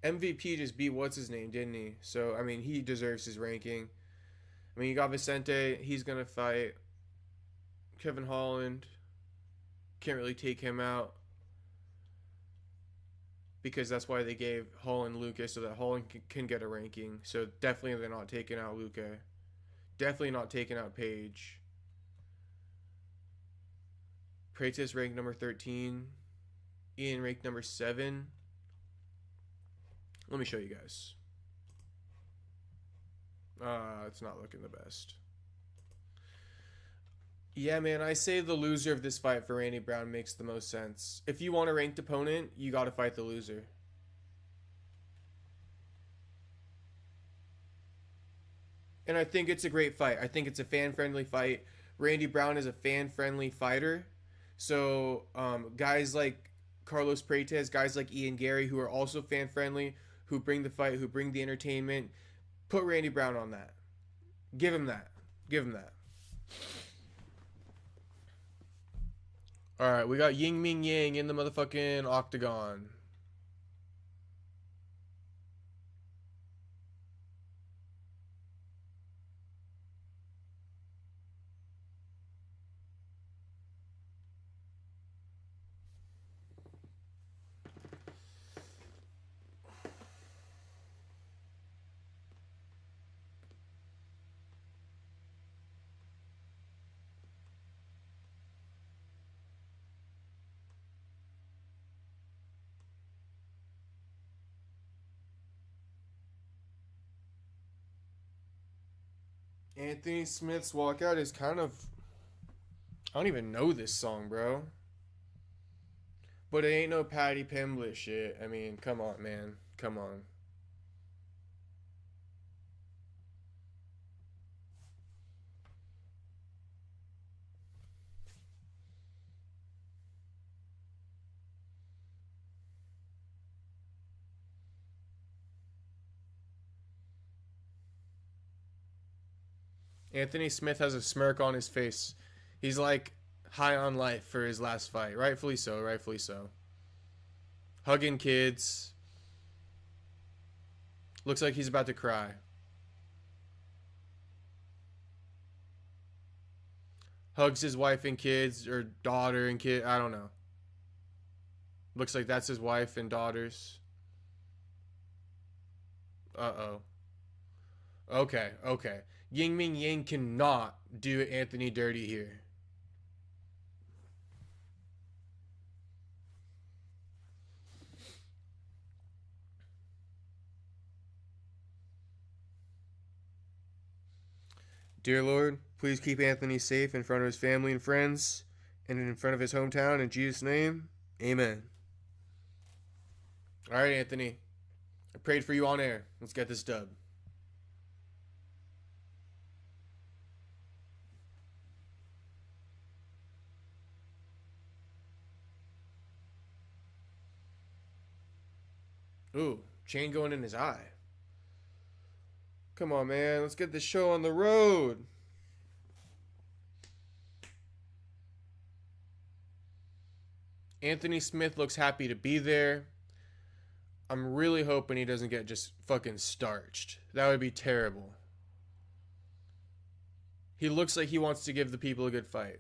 MVP just beat what's his name, didn't he? So, I mean, he deserves his ranking. I mean, you got Vicente. He's going to fight. Kevin Holland. Can't really take him out. Because that's why they gave Holland Lucas, so that Holland can get a ranking. So definitely they're not taking out Luca. Definitely not taking out Page. Prates ranked number 13. Ian ranked number 7. Let me show you guys. It's not looking the best. Yeah, man, I say the loser of this fight for Randy Brown makes the most sense. If you want a ranked opponent, you got to fight the loser. And I think it's a great fight. I think it's a fan-friendly fight. Randy Brown is a fan-friendly fighter. So guys like Carlos Prates, guys like Ian Garry, who are also fan-friendly, who bring the fight, who bring the entertainment, put Randy Brown on that. Give him that. Give him that. All right, we got Ying Ming Yang in the motherfucking octagon. Anthony Smith's walkout is kind of... I don't even know this song, bro. But it ain't no Patty Pimblett shit. I mean, come on, man. Come on. Anthony Smith has a smirk on his face. He's like high on life for his last fight. Rightfully so, rightfully so. Hugging kids. Looks like he's about to cry. Hugs his wife and kids, or daughter and kid. I don't know. Looks like that's his wife and daughters. Uh-oh. Okay, okay. Ying Ming Yang cannot do Anthony dirty here. Dear Lord, please keep Anthony safe in front of his family and friends and in front of his hometown. In Jesus' name, amen. All right, Anthony. I prayed for you on air. Let's get this dub. Ooh, chain going in his eye. Come on, man. Let's get this show on the road. Anthony Smith looks happy to be there. I'm really hoping he doesn't get just fucking starched. That would be terrible. He looks like he wants to give the people a good fight.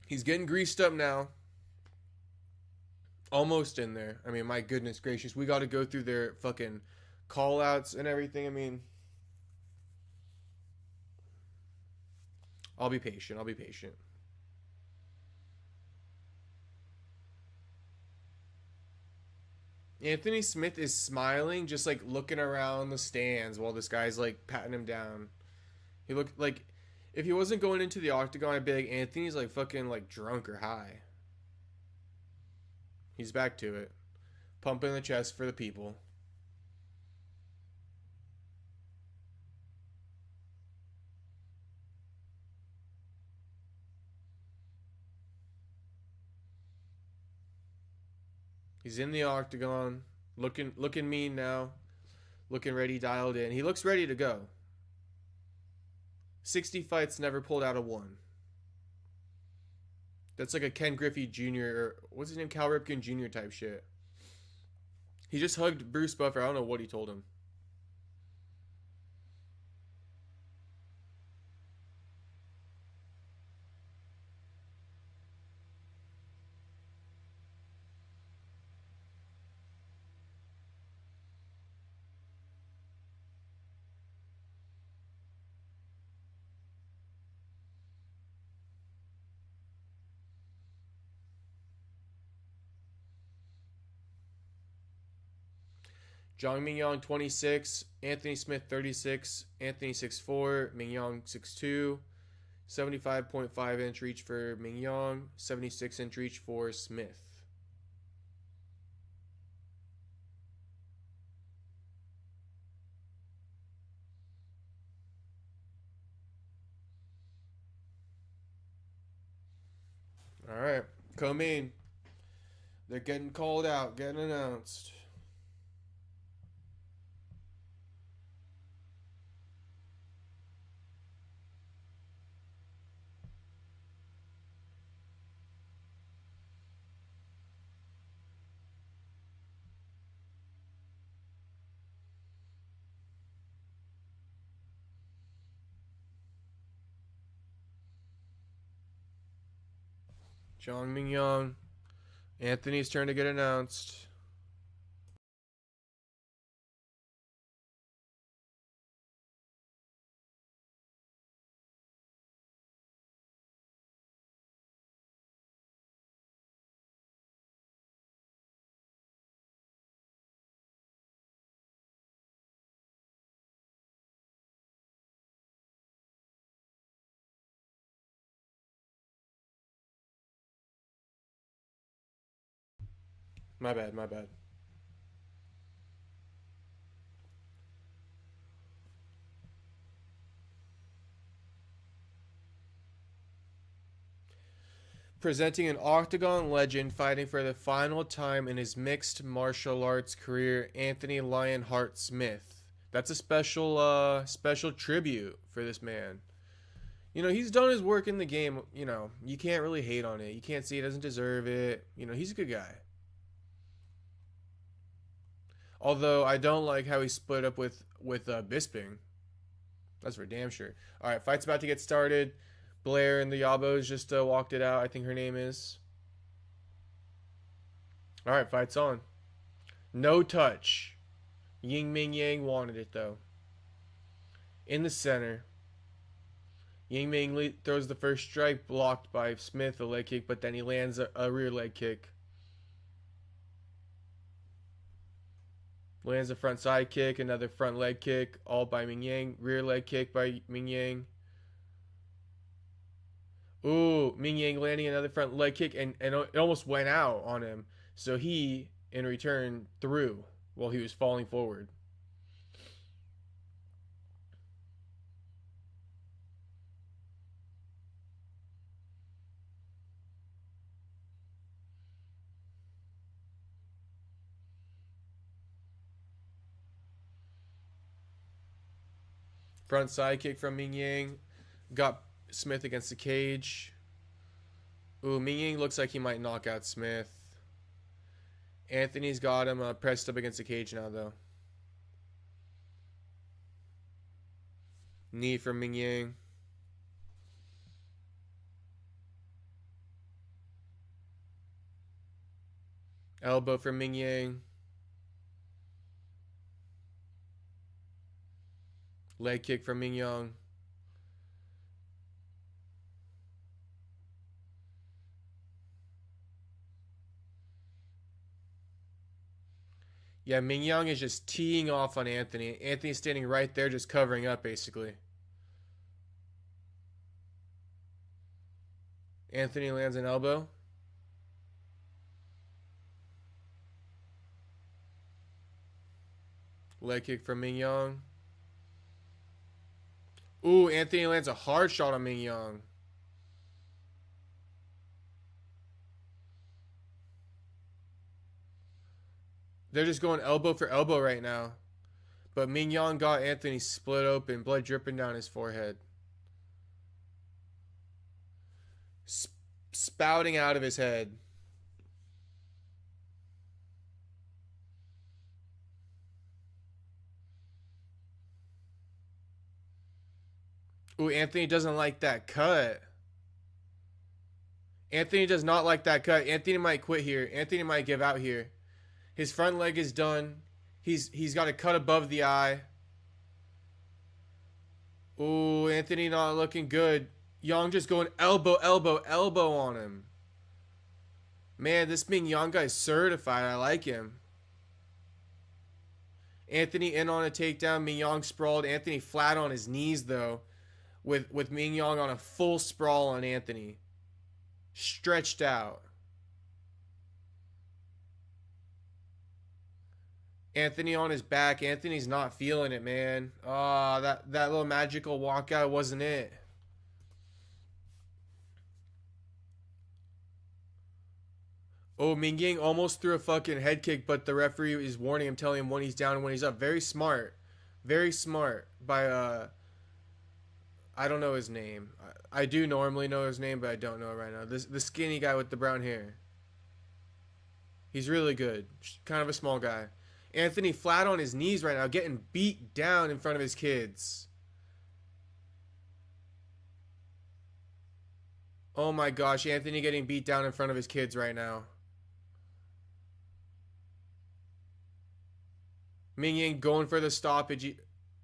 He's getting greased up now. Almost in there. I mean, my goodness gracious. We got to go through their fucking call-outs and everything. I mean, I'll be patient. I'll be patient. Anthony Smith is smiling, just like looking around the stands while this guy's like patting him down. He looked like, if he wasn't going into the octagon, I'd be like, Anthony's like fucking like drunk or high. He's back to it. Pumping the chest for the people. He's in the octagon. Looking mean now. Looking ready, dialed in. He looks ready to go. 60 fights, never pulled out of one. That's like a Ken Griffey Jr. or what's his name? Cal Ripken Jr. type shit. He just hugged Bruce Buffer. I don't know what he told him. Jong Mingyong 26, Anthony Smith 36, Anthony 6'4", Mingyong 6'2", 75.5 inch reach for Mingyong, 76 inch reach for Smith. All right, co-main. They're getting called out, getting announced. Jong Mingyong. Anthony's turn to get announced. My bad, my bad. Presenting an Octagon legend fighting for the final time in his mixed martial arts career, Anthony Lionheart Smith. That's a special tribute for this man. You know, he's done his work in the game. You know, you can't really hate on it. You can't say he doesn't deserve it. You know, he's a good guy. Although I don't like how he split up with Bisping. That's for damn sure. All right, fight's about to get started. Blair and the Yabos just walked it out. I think her name is. All right, fight's on. No touch. Ying Ming Yang wanted it though. In the center. Ying Ming throws the first strike, blocked by Smith, a leg kick, but then he lands a rear leg kick. Lands a front side kick, another front leg kick, all by Ming Yang. Rear leg kick by Ming Yang. Ooh, Ming Yang landing another front leg kick, and it almost went out on him. So he, in return, threw while he was falling forward. Front side kick from Ming Yang. Got Smith against the cage. Ooh, Ming Yang looks like he might knock out Smith. Anthony's got him pressed up against the cage now, though. Knee from Ming Yang. Elbow from Ming Yang. Leg kick from Ming Yang. Yeah, Ming Yang is just teeing off on Anthony. Anthony's standing right there just covering up, basically. Anthony lands an elbow. Leg kick from Ming Yang. Ooh, Anthony lands a hard shot on Ming Yang. They're just going elbow for elbow right now. But Ming Yang got Anthony split open, blood dripping down his forehead. Spouting out of his head. Ooh, Anthony doesn't like that cut. Anthony does not like that cut. Anthony might quit here. Anthony might give out here. His front leg is done. He's got a cut above the eye. Ooh, Anthony not looking good. Yang just going elbow, elbow, elbow on him. Man, this Ming Yang guy is certified. I like him. Anthony in on a takedown. Ming Yang sprawled. Anthony flat on his knees, though, with Ming Yang on a full sprawl on Anthony. Stretched out. Anthony on his back. Anthony's not feeling it, man. That little magical walkout wasn't it. Oh, Ming Yang almost threw a fucking head kick, but the referee is warning him, telling him when he's down and when he's up. Very smart. Very smart by, I don't know his name. I do normally know his name, but I don't know it right now. The skinny guy with the brown hair. He's really good. Kind of a small guy. Anthony flat on his knees right now, getting beat down in front of his kids. Oh my gosh, Anthony getting beat down in front of his kids right now. Ming Yang going for the stoppage.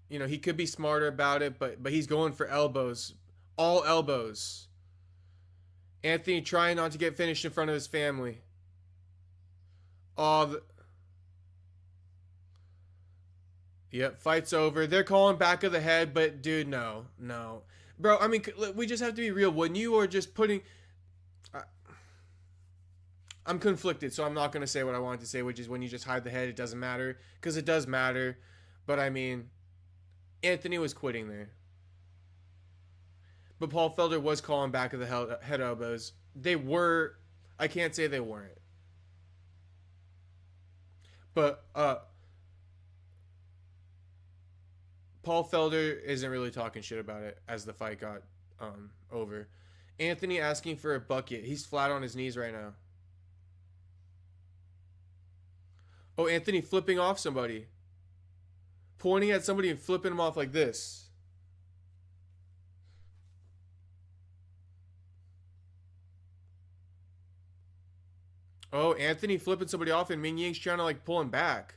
You know, he could be smarter about it, but he's going for elbows. All elbows. Anthony trying not to get finished in front of his family. Yep, fight's over. They're calling back of the head, but dude, no. Bro, I mean, we just have to be real. When you are just putting... I'm conflicted, so I'm not going to say what I wanted to say, which is when you just hide the head, it doesn't matter. Because it does matter. But, I mean, Anthony was quitting there. But Paul Felder was calling back of the head elbows. They were... I can't say they weren't. But, Paul Felder isn't really talking shit about it as the fight got over. Anthony asking for a bucket. He's flat on his knees right now. Oh, Anthony flipping off somebody. Pointing at somebody and flipping him off like this. Oh, Anthony flipping somebody off and Ming Yang's trying to like pull him back.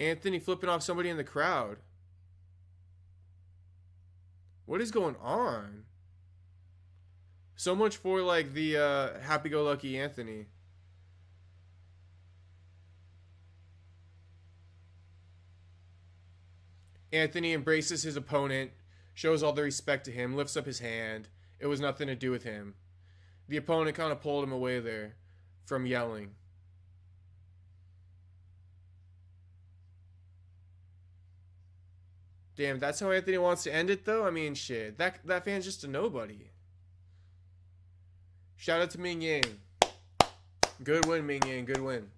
Anthony flipping off somebody in the crowd. What is going on? So much for like the happy-go-lucky Anthony. Anthony embraces his opponent, shows all the respect to him, lifts up his hand. It was nothing to do with him. The opponent kind of pulled him away there from yelling. Damn, that's how Anthony wants to end it, though? I mean, shit. That fan's just a nobody. Shout out to Ming Yang. Good win, Ming Yang. Good win.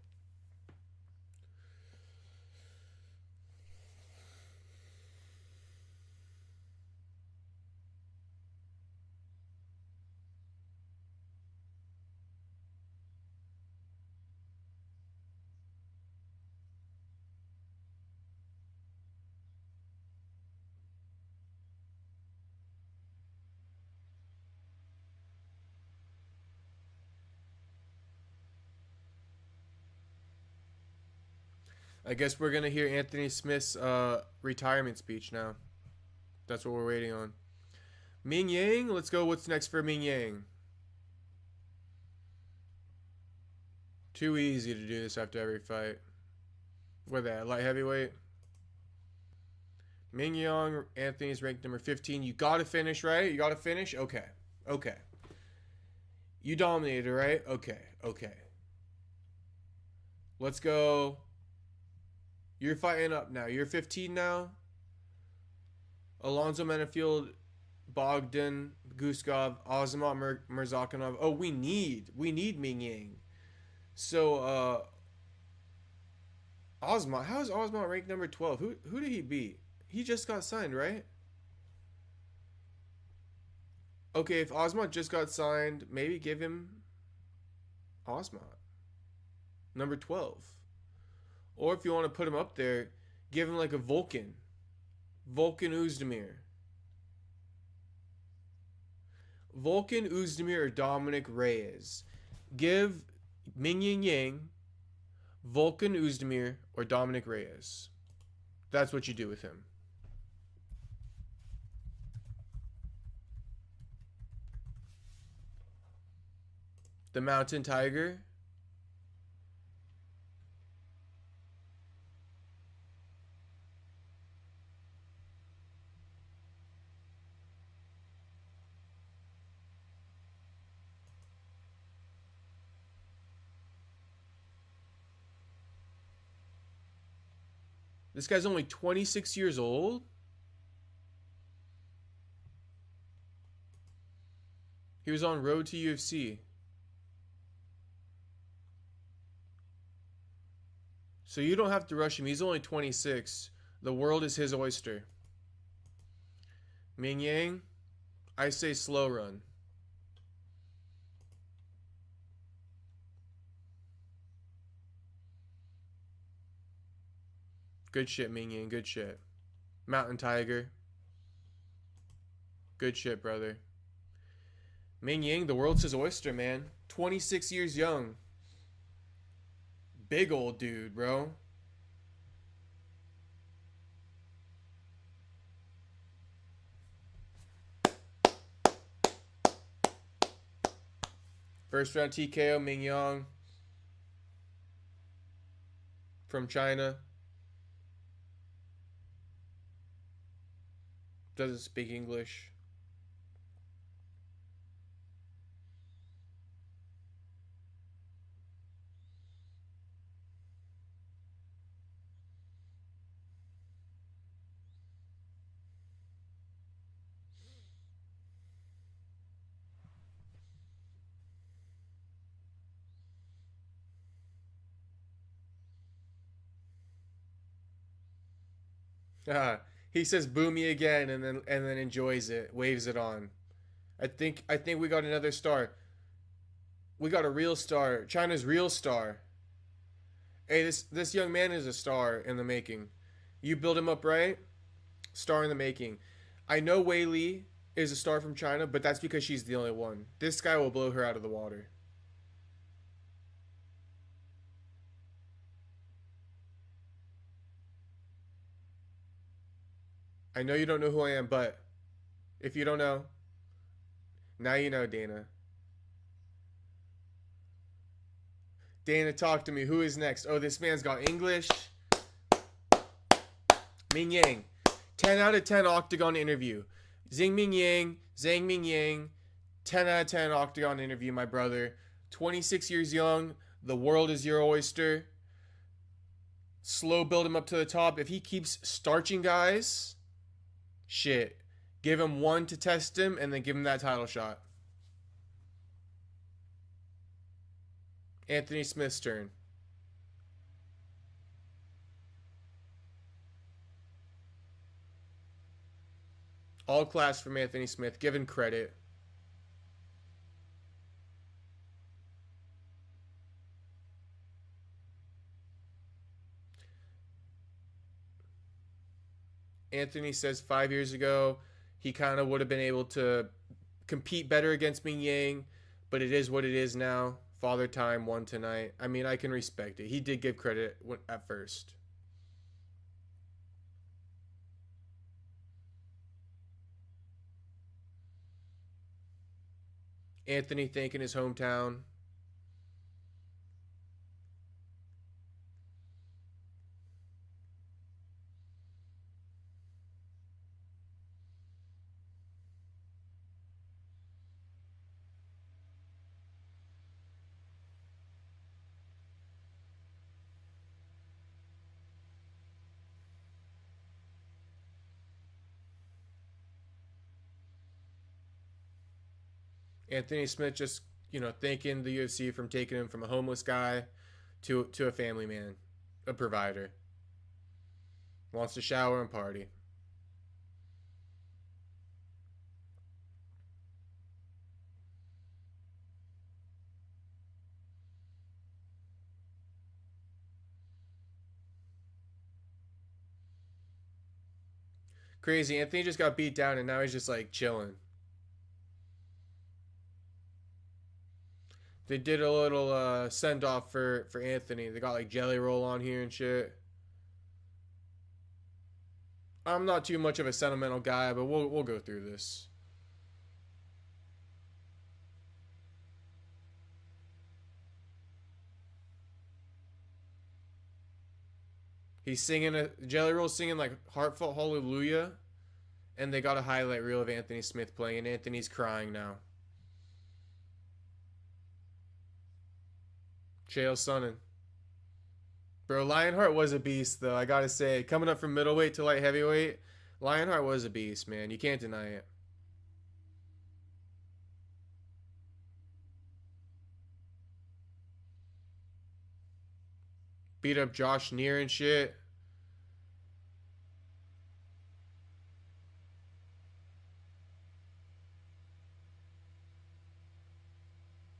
I guess we're going to hear Anthony Smith's retirement speech now. That's what we're waiting on. Ming Yang, let's go. What's next for Ming Yang? Too easy to do this after every fight. What that, light heavyweight? Ming Yang, Anthony's ranked number 15. You got to finish, right? You got to finish? Okay. You dominated, right? Okay. Let's go. You're fighting up now. You're 15 now. Alonzo Menafield, Bogdan, Guskov, Azamat Murzakanov. Oh, we need Ming Yang. So, Azamat. How is Azamat ranked number 12? Who did he beat? He just got signed, right? Okay, if Azamat just got signed, maybe give him Azamat. Number 12. Or if you want to put him up there, give him like a Volkan. Volkan Oezdemir. Volkan Oezdemir or Dominic Reyes. Give Ming Yang, Volkan Oezdemir, or Dominic Reyes. That's what you do with him. The Mountain Tiger. This guy's only 26 years old? He was on Road to UFC. So you don't have to rush him. He's only 26. The world is his oyster. Ming Yang, I say slow run. Good shit, Ming Yang. Good shit. Mountain Tiger. Good shit, brother. Ming Yang, the world's his oyster, man. 26 years young. Big old dude, bro. First round TKO, Ming Yang. From China. Doesn't speak English. He says "boo me again" and then enjoys it, waves it on. I think we got another star. We got a real star. China's real star. Hey, this young man is a star in the making. You build him up right, star in the making. I know Wei Li is a star from China, but that's because she's the only one. This guy will blow her out of the water. I know you don't know who I am, but if you don't know, now you know, Dana. Dana, talk to me. Who is next? Oh, this man's got English. Ming Yang. 10 out of 10 Octagon interview. Zhang Ming Yang. 10 out of 10 Octagon interview, my brother. 26 years young. The world is your oyster. Slow build him up to the top. If he keeps starching guys... Shit. Give him one to test him and then give him that title shot. Anthony Smith's turn. All class from Anthony Smith. Given credit. Anthony says 5 years ago he kind of would have been able to compete better against Ming Yang, but it is what it is now. Father Time won tonight. I mean, I can respect it. He did give credit at first. Anthony thanking his hometown. Anthony Smith just, thanking the UFC from taking him from a homeless guy to a family man, a provider. Wants to shower and party. Crazy. Anthony just got beat down and now he's just like chilling. They did a little send off for Anthony. They got like Jelly Roll on here and shit. I'm not too much of a sentimental guy, but we'll go through this. He's singing Jelly Roll's singing like Heartfelt Hallelujah, and they got a highlight reel of Anthony Smith playing, and Anthony's crying now. Chael Sonnen. Bro, Lionheart was a beast, though. I gotta say, coming up from middleweight to light heavyweight, Lionheart was a beast, man. You can't deny it. Beat up Josh Neer and shit.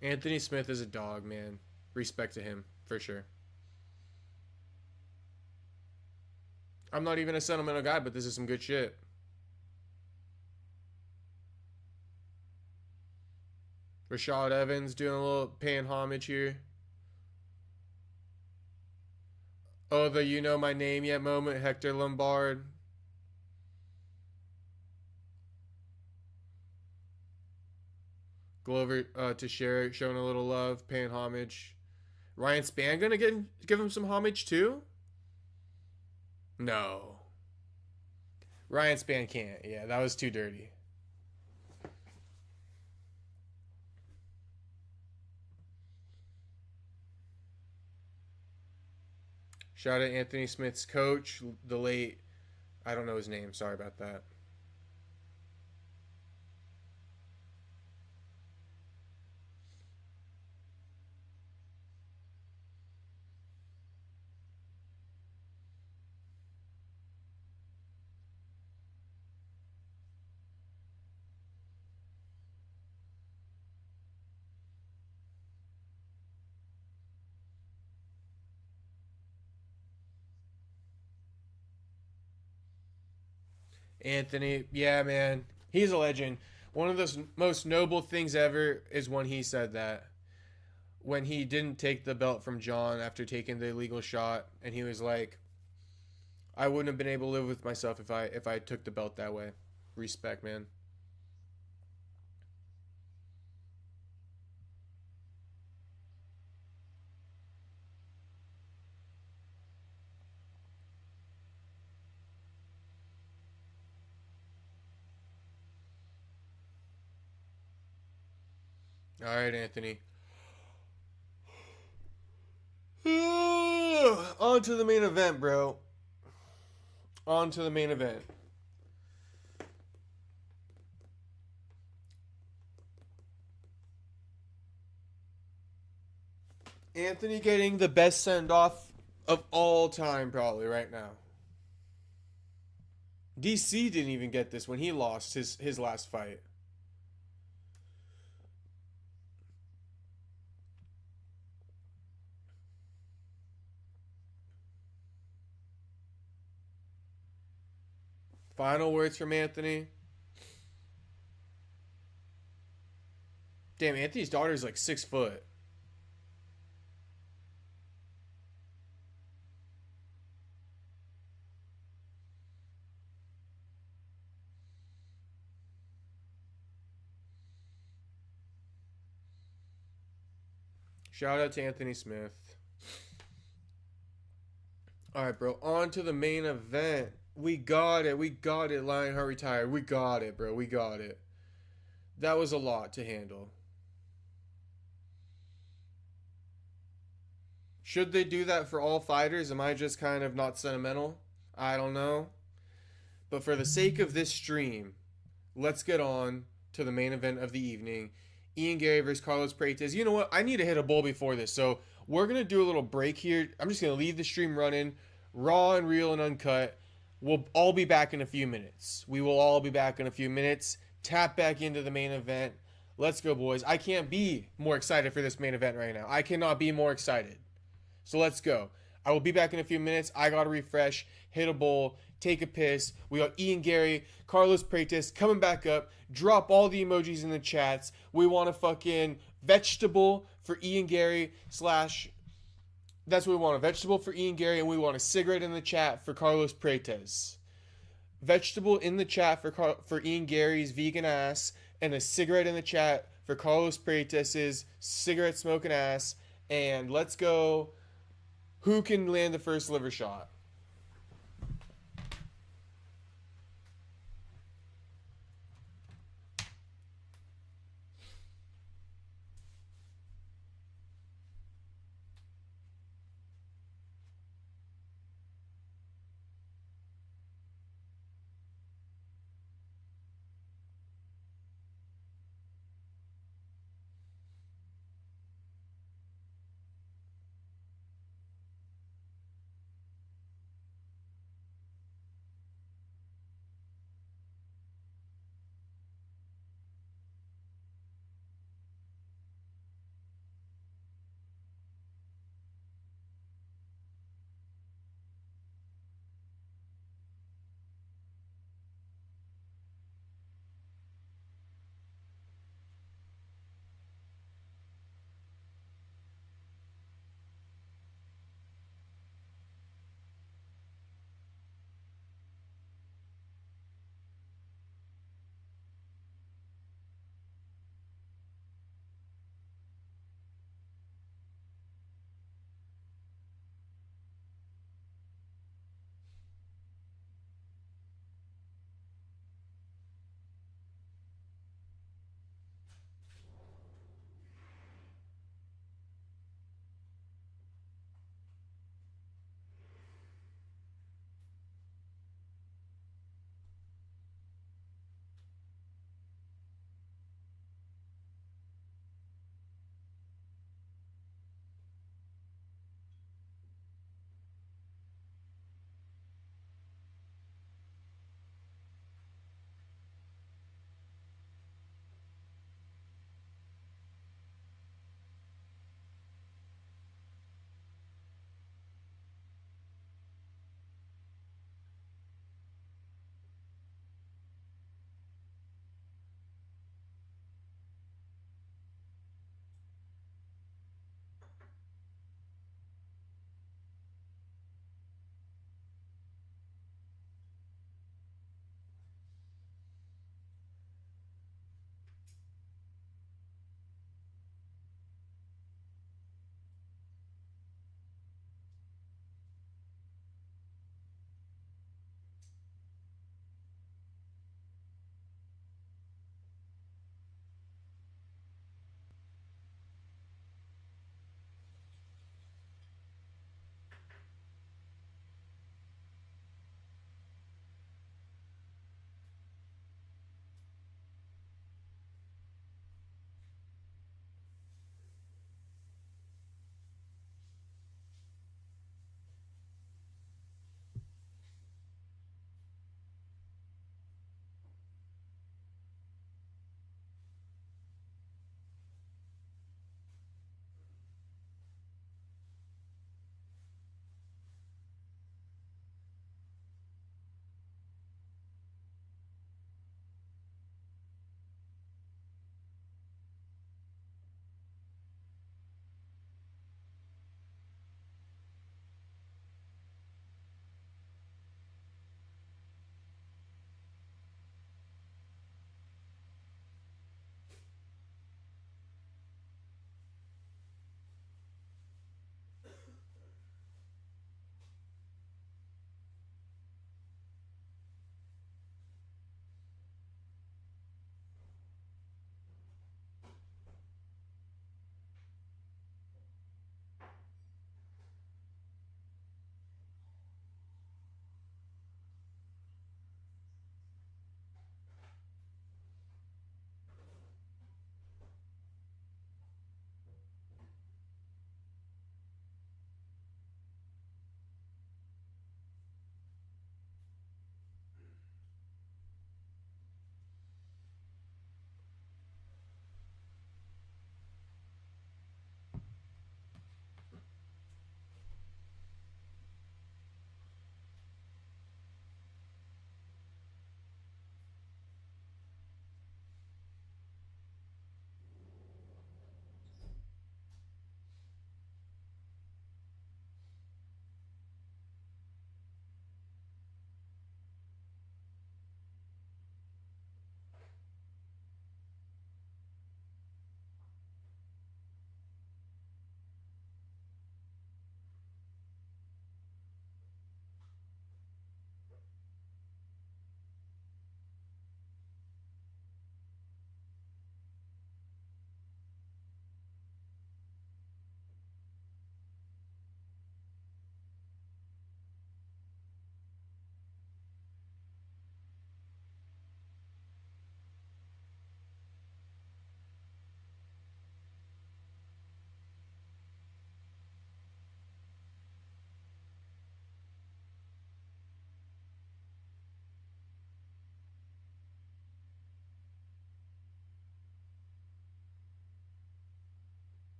Anthony Smith is a dog, man. Respect to him, for sure. I'm not even a sentimental guy, but this is some good shit. Rashad Evans doing a little paying homage here. Oh, the you know my name yet moment, Hector Lombard. Glover Teixeira showing a little love, paying homage. Ryan Spann gonna give him some homage too? No. Ryan Spann can't. Yeah, that was too dirty. Shout out Anthony Smith's coach, the late, I don't know his name, sorry about that. Anthony, yeah, man. He's a legend. One of the most noble things ever is when he said that. When he didn't take the belt from John after taking the illegal shot, and he was like, I wouldn't have been able to live with myself if I took the belt that way. Respect, man. All right, Anthony. On to the main event, bro. On to the main event. Anthony getting the best send-off of all time, probably, right now. DC didn't even get this when he lost his last fight. Final words from Anthony. Damn, Anthony's daughter's like 6 foot. Shout out to Anthony Smith. All right, bro. On to the main event. We got it. We got it. Lionheart retired. We got it, bro. We got it. That was a lot to handle. Should they do that for all fighters? Am I just kind of not sentimental? I don't know. But for the sake of this stream, let's get on to the main event of the evening. Ian Garry versus Carlos Prates. You know what? I need to hit a bull before this. So we're going to do a little break here. I'm just going to leave the stream running. Raw and real and uncut. We'll all be back in a few minutes. We will all be back in a few minutes. Tap back into the main event. Let's go, boys. I can't be more excited for this main event right now. I cannot be more excited. So let's go. I will be back in a few minutes. I got to refresh, hit a bowl, take a piss. We got Ian Garry, Carlos Prates coming back up. Drop all the emojis in the chats. We want a fucking vegetable for Ian Garry / that's what we want, a vegetable for Ian Garry, and we want a cigarette in the chat for Carlos Prates. Vegetable in the chat for Ian Garry's vegan ass, and a cigarette in the chat for Carlos Prates' cigarette smoking ass. And let's go. Who can land the first liver shot?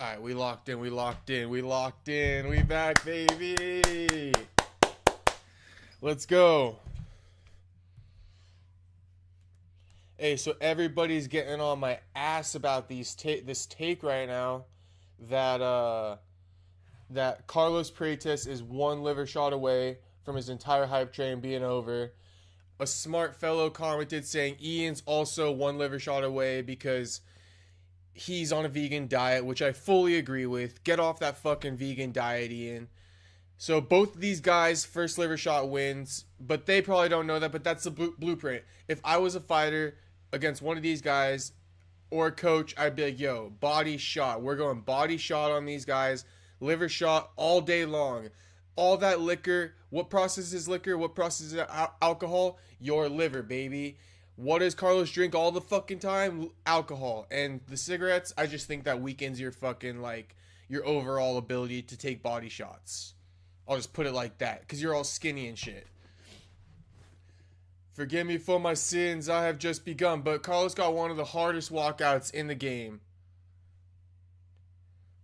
All right, we locked in. We back, baby. Let's go. Hey, so everybody's getting on my ass about this take right now that that Carlos Prates is one liver shot away from his entire hype train being over. A smart fellow commented saying Ian's also one liver shot away because he's on a vegan diet, which I fully agree with. Get off that fucking vegan diet, Ian. So both of these guys, first liver shot wins, but they probably don't know that, but that's the blueprint. If I was a fighter against one of these guys or a coach, I'd be like, yo, body shot. We're going body shot on these guys. Liver shot all day long. All that liquor, what processes liquor? What processes alcohol? Your liver, baby. What does Carlos drink all the fucking time? Alcohol. And the cigarettes, I just think that weakens your fucking, like, your overall ability to take body shots. I'll just put it like that, because you're all skinny and shit. Forgive me for my sins, I have just begun. But Carlos got one of the hardest walkouts in the game.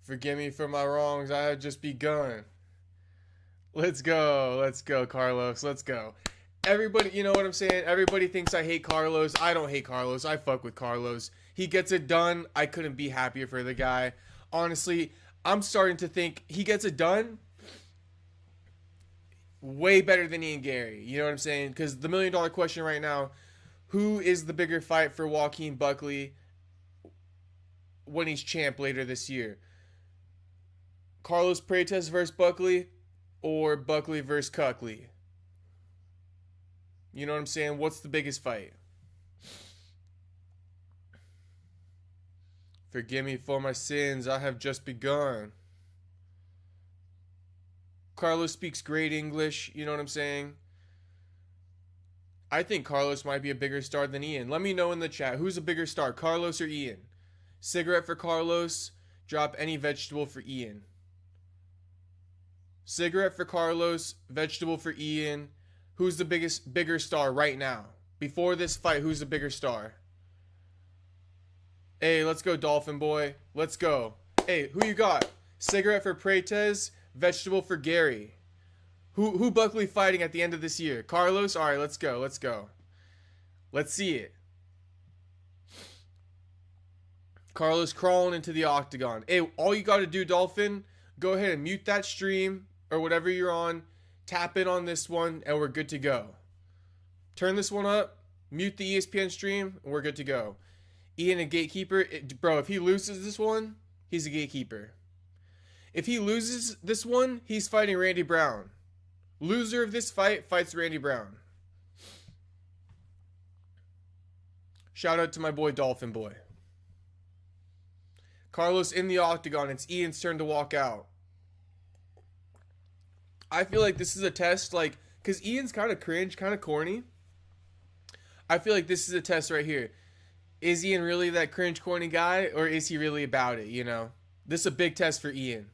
Forgive me for my wrongs, I have just begun. Let's go, Carlos, let's go. Everybody, you know what I'm saying? Everybody thinks I hate Carlos. I don't hate Carlos. I fuck with Carlos. He gets it done. I couldn't be happier for the guy. Honestly, I'm starting to think he gets it done way better than Ian Garry. You know what I'm saying? Because the $1 million question right now, who is the bigger fight for Joaquin Buckley when he's champ later this year? Carlos Prates versus Buckley or Buckley versus Cuckley? You know what I'm saying? What's the biggest fight? Forgive me for my sins, I have just begun. Carlos speaks great English, you know what I'm saying? I think Carlos might be a bigger star than Ian. Let me know in the chat, who's a bigger star, Carlos or Ian? Cigarette for Carlos, drop any vegetable for Ian. Cigarette for Carlos, vegetable for Ian. Who's the bigger star right now? Before this fight, who's the bigger star? Hey, let's go, Dolphin Boy. Let's go. Hey, who you got? Cigarette for Prates, vegetable for Garry. Who Buckley fighting at the end of this year? Carlos? All right, let's go. Let's see it. Carlos crawling into the octagon. Hey, all you got to do, Dolphin, go ahead and mute that stream or whatever you're on. Tap in on this one, and we're good to go. Turn this one up, mute the ESPN stream, and we're good to go. Ian, a gatekeeper. Bro, if he loses this one, he's a gatekeeper. If he loses this one, he's fighting Randy Brown. Loser of this fight fights Randy Brown. Shout out to my boy Dolphin Boy. Carlos in the octagon. It's Ian's turn to walk out. I feel like this is a test, like, because Ian's kind of cringe, kind of corny. I feel like this is a test right here. Is Ian really that cringe, corny guy, or is he really about it, you know? This is a big test for Ian.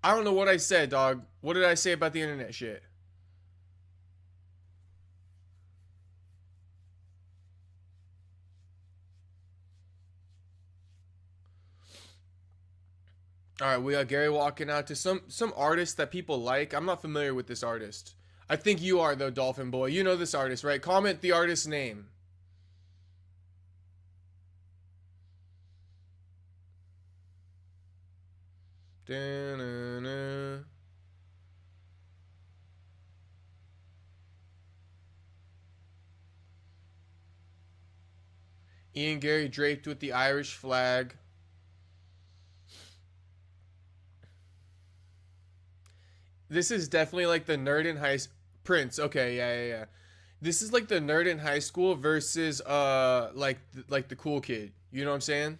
I don't know what I said, dog. What did I say about the internet shit? All right, we got Garry walking out to some artist that people like. I'm not familiar with this artist. I think you are, though, Dolphin Boy. You know this artist, right? Comment the artist's name. Da-na-na. Ian Garry draped with the Irish flag. This is definitely like the nerd in Prince. Okay, yeah. This is like the nerd in high school versus like the cool kid. You know what I'm saying?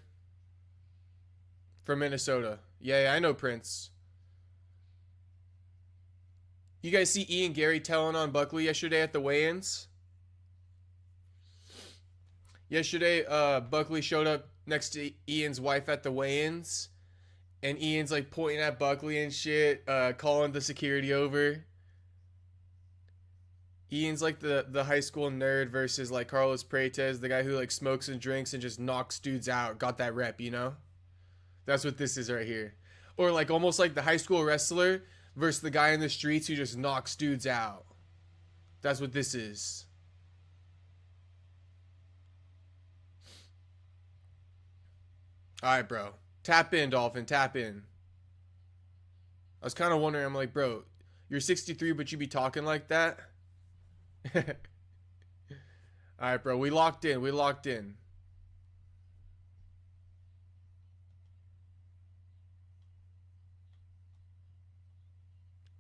From Minnesota. Yeah, I know Prince. You guys see Ian Garry telling on Buckley yesterday at the weigh-ins? Yesterday, Buckley showed up next to Ian's wife at the weigh-ins. And Ian's like pointing at Buckley and shit, calling the security over. Ian's like the high school nerd versus like Carlos Prates, the guy who like smokes and drinks and just knocks dudes out. Got that rep, you know? That's what this is right here. Or like almost like the high school wrestler versus the guy in the streets who just knocks dudes out. That's what this is. Alright, bro. Tap in, Dolphin. Tap in. I was kind of wondering, I'm like, bro, you're 63, but you be talking like that? Alright, bro. We locked in. We locked in.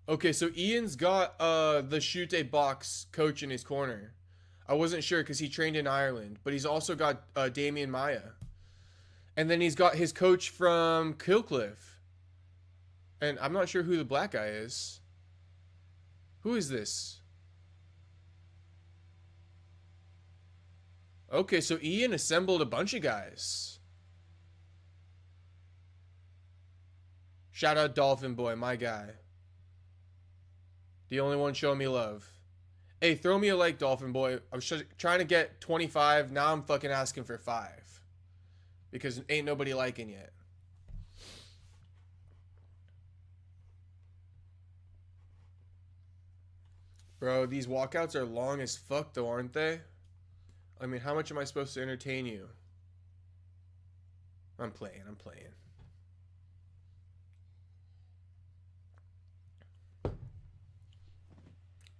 Okay, so Ian's got the Shoot a Box coach in his corner. I wasn't sure because he trained in Ireland, but he's also got Damian Maya. And then he's got his coach from Killcliff. And I'm not sure who the black guy is. Who is this? Okay, so Ian assembled a bunch of guys. Shout out Dolphin Boy, my guy. The only one showing me love. Hey, throw me a like, Dolphin Boy. I was trying to get 25. Now I'm fucking asking for 5. Because ain't nobody liking yet. Bro, these walkouts are long as fuck though, aren't they? I mean, how much am I supposed to entertain you? I'm playing.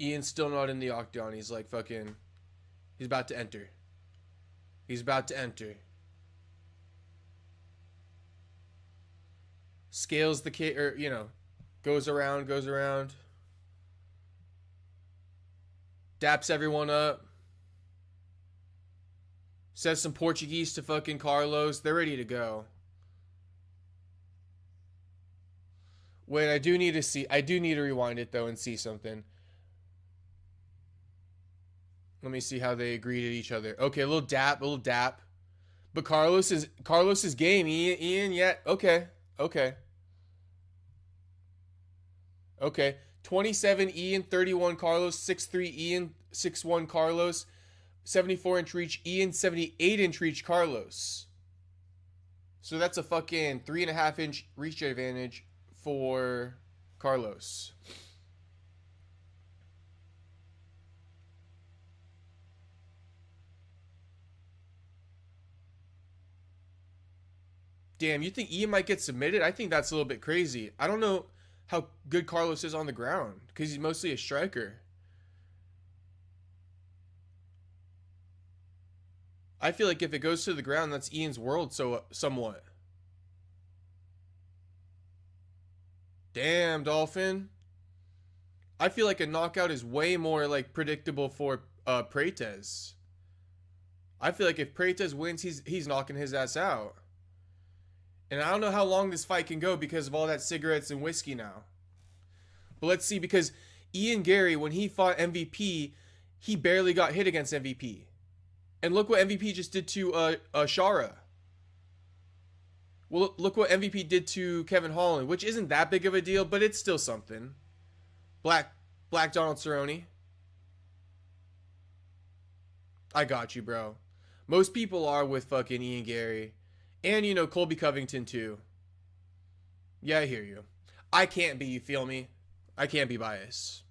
Ian's still not in the octagon. He's like fucking... He's about to enter. Scales the kid, or, you know, goes around. Daps everyone up. Says some Portuguese to fucking Carlos. They're ready to go. Wait, I do need to rewind it though and see something. Let me see how they agree to each other. Okay, a little dap. But Carlos's game. Ian, yeah, okay. 27 Ian, 31 Carlos, 6'3 Ian, 6'1 Carlos, 74-inch reach Ian, 78-inch reach Carlos. So that's a fucking 3.5-inch reach advantage for Carlos. Damn, you think Ian might get submitted? I think that's a little bit crazy. I don't know how good Carlos is on the ground because he's mostly a striker. I feel like if it goes to the ground, that's Ian's world, so somewhat. Damn, Dolphin. I feel like a knockout is way more like predictable for Prates. I feel like if Prates wins, he's knocking his ass out. And I don't know how long this fight can go because of all that cigarettes and whiskey now. But let's see, because Ian Garry, when he fought MVP, he barely got hit against MVP. And look what MVP just did to Shara. Well, look what MVP did to Kevin Holland, which isn't that big of a deal, but it's still something. Black Donald Cerrone. I got you, bro. Most people are with fucking Ian Garry. And, you know, Colby Covington, too. Yeah, I hear you. I can't be, you feel me? I can't be biased.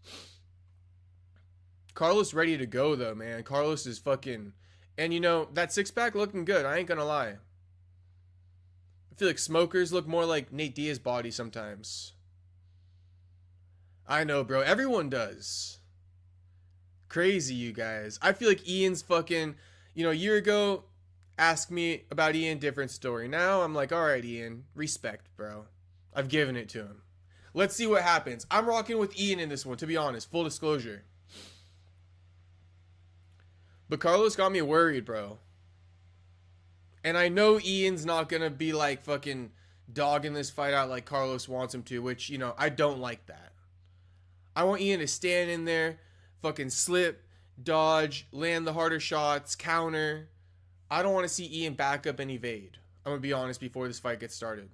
Carlos ready to go, though, man. Carlos is fucking... And, you know, that six-pack looking good. I ain't gonna lie. I feel like smokers look more like Nate Diaz's body sometimes. I know, bro. Everyone does. Crazy, you guys. I feel like Ian's fucking... You know, a year ago... Ask me about Ian, different story. Now I'm like, all right, Ian, respect, bro. I've given it to him. Let's see what happens. I'm rocking with Ian in this one, to be honest. Full disclosure. But Carlos got me worried, bro. And I know Ian's not going to be like fucking dogging this fight out like Carlos wants him to, which, you know, I don't like that. I want Ian to stand in there, fucking slip, dodge, land the harder shots, counter. I don't want to see Ian back up and evade. I'm going to be honest before this fight gets started.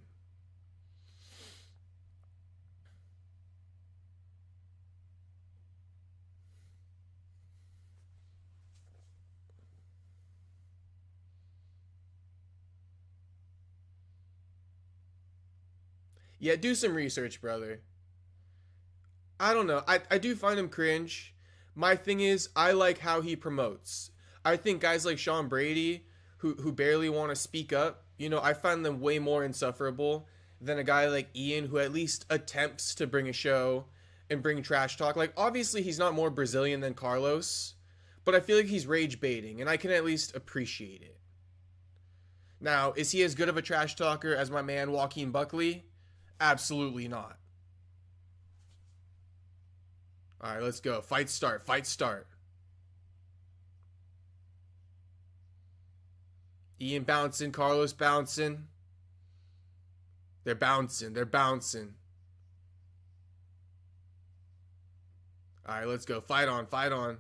Yeah, do some research, brother. I don't know. I do find him cringe. My thing is, I like how he promotes. I think guys like Sean Brady, who barely want to speak up, you know, I find them way more insufferable than a guy like Ian, who at least attempts to bring a show and bring trash talk. Like, obviously, he's not more Brazilian than Carlos, but I feel like he's rage baiting, and I can at least appreciate it. Now, is he as good of a trash talker as my man Joaquin Buckley? Absolutely not. All right, let's go. Fight start. Fight start. Ian bouncing. Carlos bouncing. They're bouncing. They're bouncing. All right, let's go. Fight on. Fight on.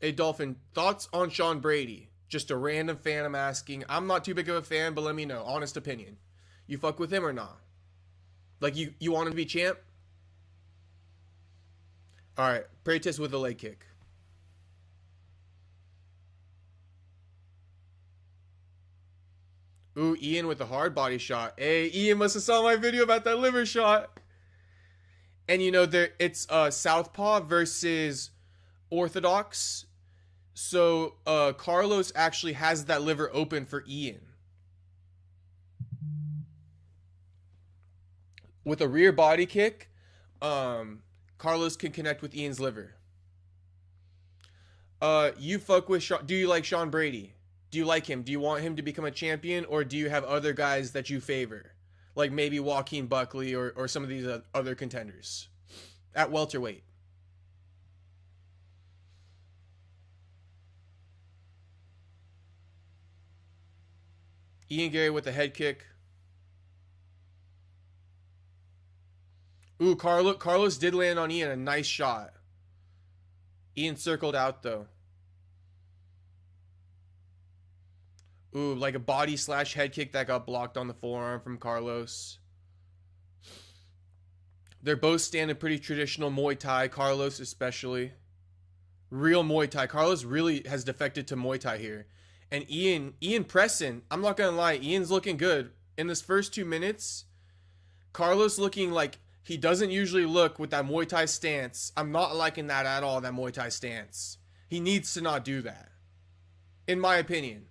Hey, Dolphin, thoughts on Sean Brady? Just a random fan I'm asking. I'm not too big of a fan, but let me know. Honest opinion. You fuck with him or not? Like, you want him to be champ? All right, Prates with a leg kick. Ooh, Ian with a hard body shot. Hey, Ian must have saw my video about that liver shot. And you know, it's Southpaw versus Orthodox. So Carlos actually has that liver open for Ian. With a rear body kick, Carlos can connect with Ian's liver. You fuck with Sean. Do you like Sean Brady? Do you like him? Do you want him to become a champion, or do you have other guys that you favor? Like maybe Joaquin Buckley or some of these other contenders at welterweight. Ian Garry with a head kick. Ooh, Carlos did land on Ian. A nice shot. Ian circled out, though. Ooh, like a body slash head kick that got blocked on the forearm from Carlos. They're both standing pretty traditional Muay Thai. Carlos especially. Real Muay Thai. Carlos really has defected to Muay Thai here. And Ian pressing. I'm not going to lie. Ian's looking good. In this first 2 minutes, Carlos looking like he doesn't usually look with that Muay Thai stance. I'm not liking that at all, that Muay Thai stance. He needs to not do that. In my opinion.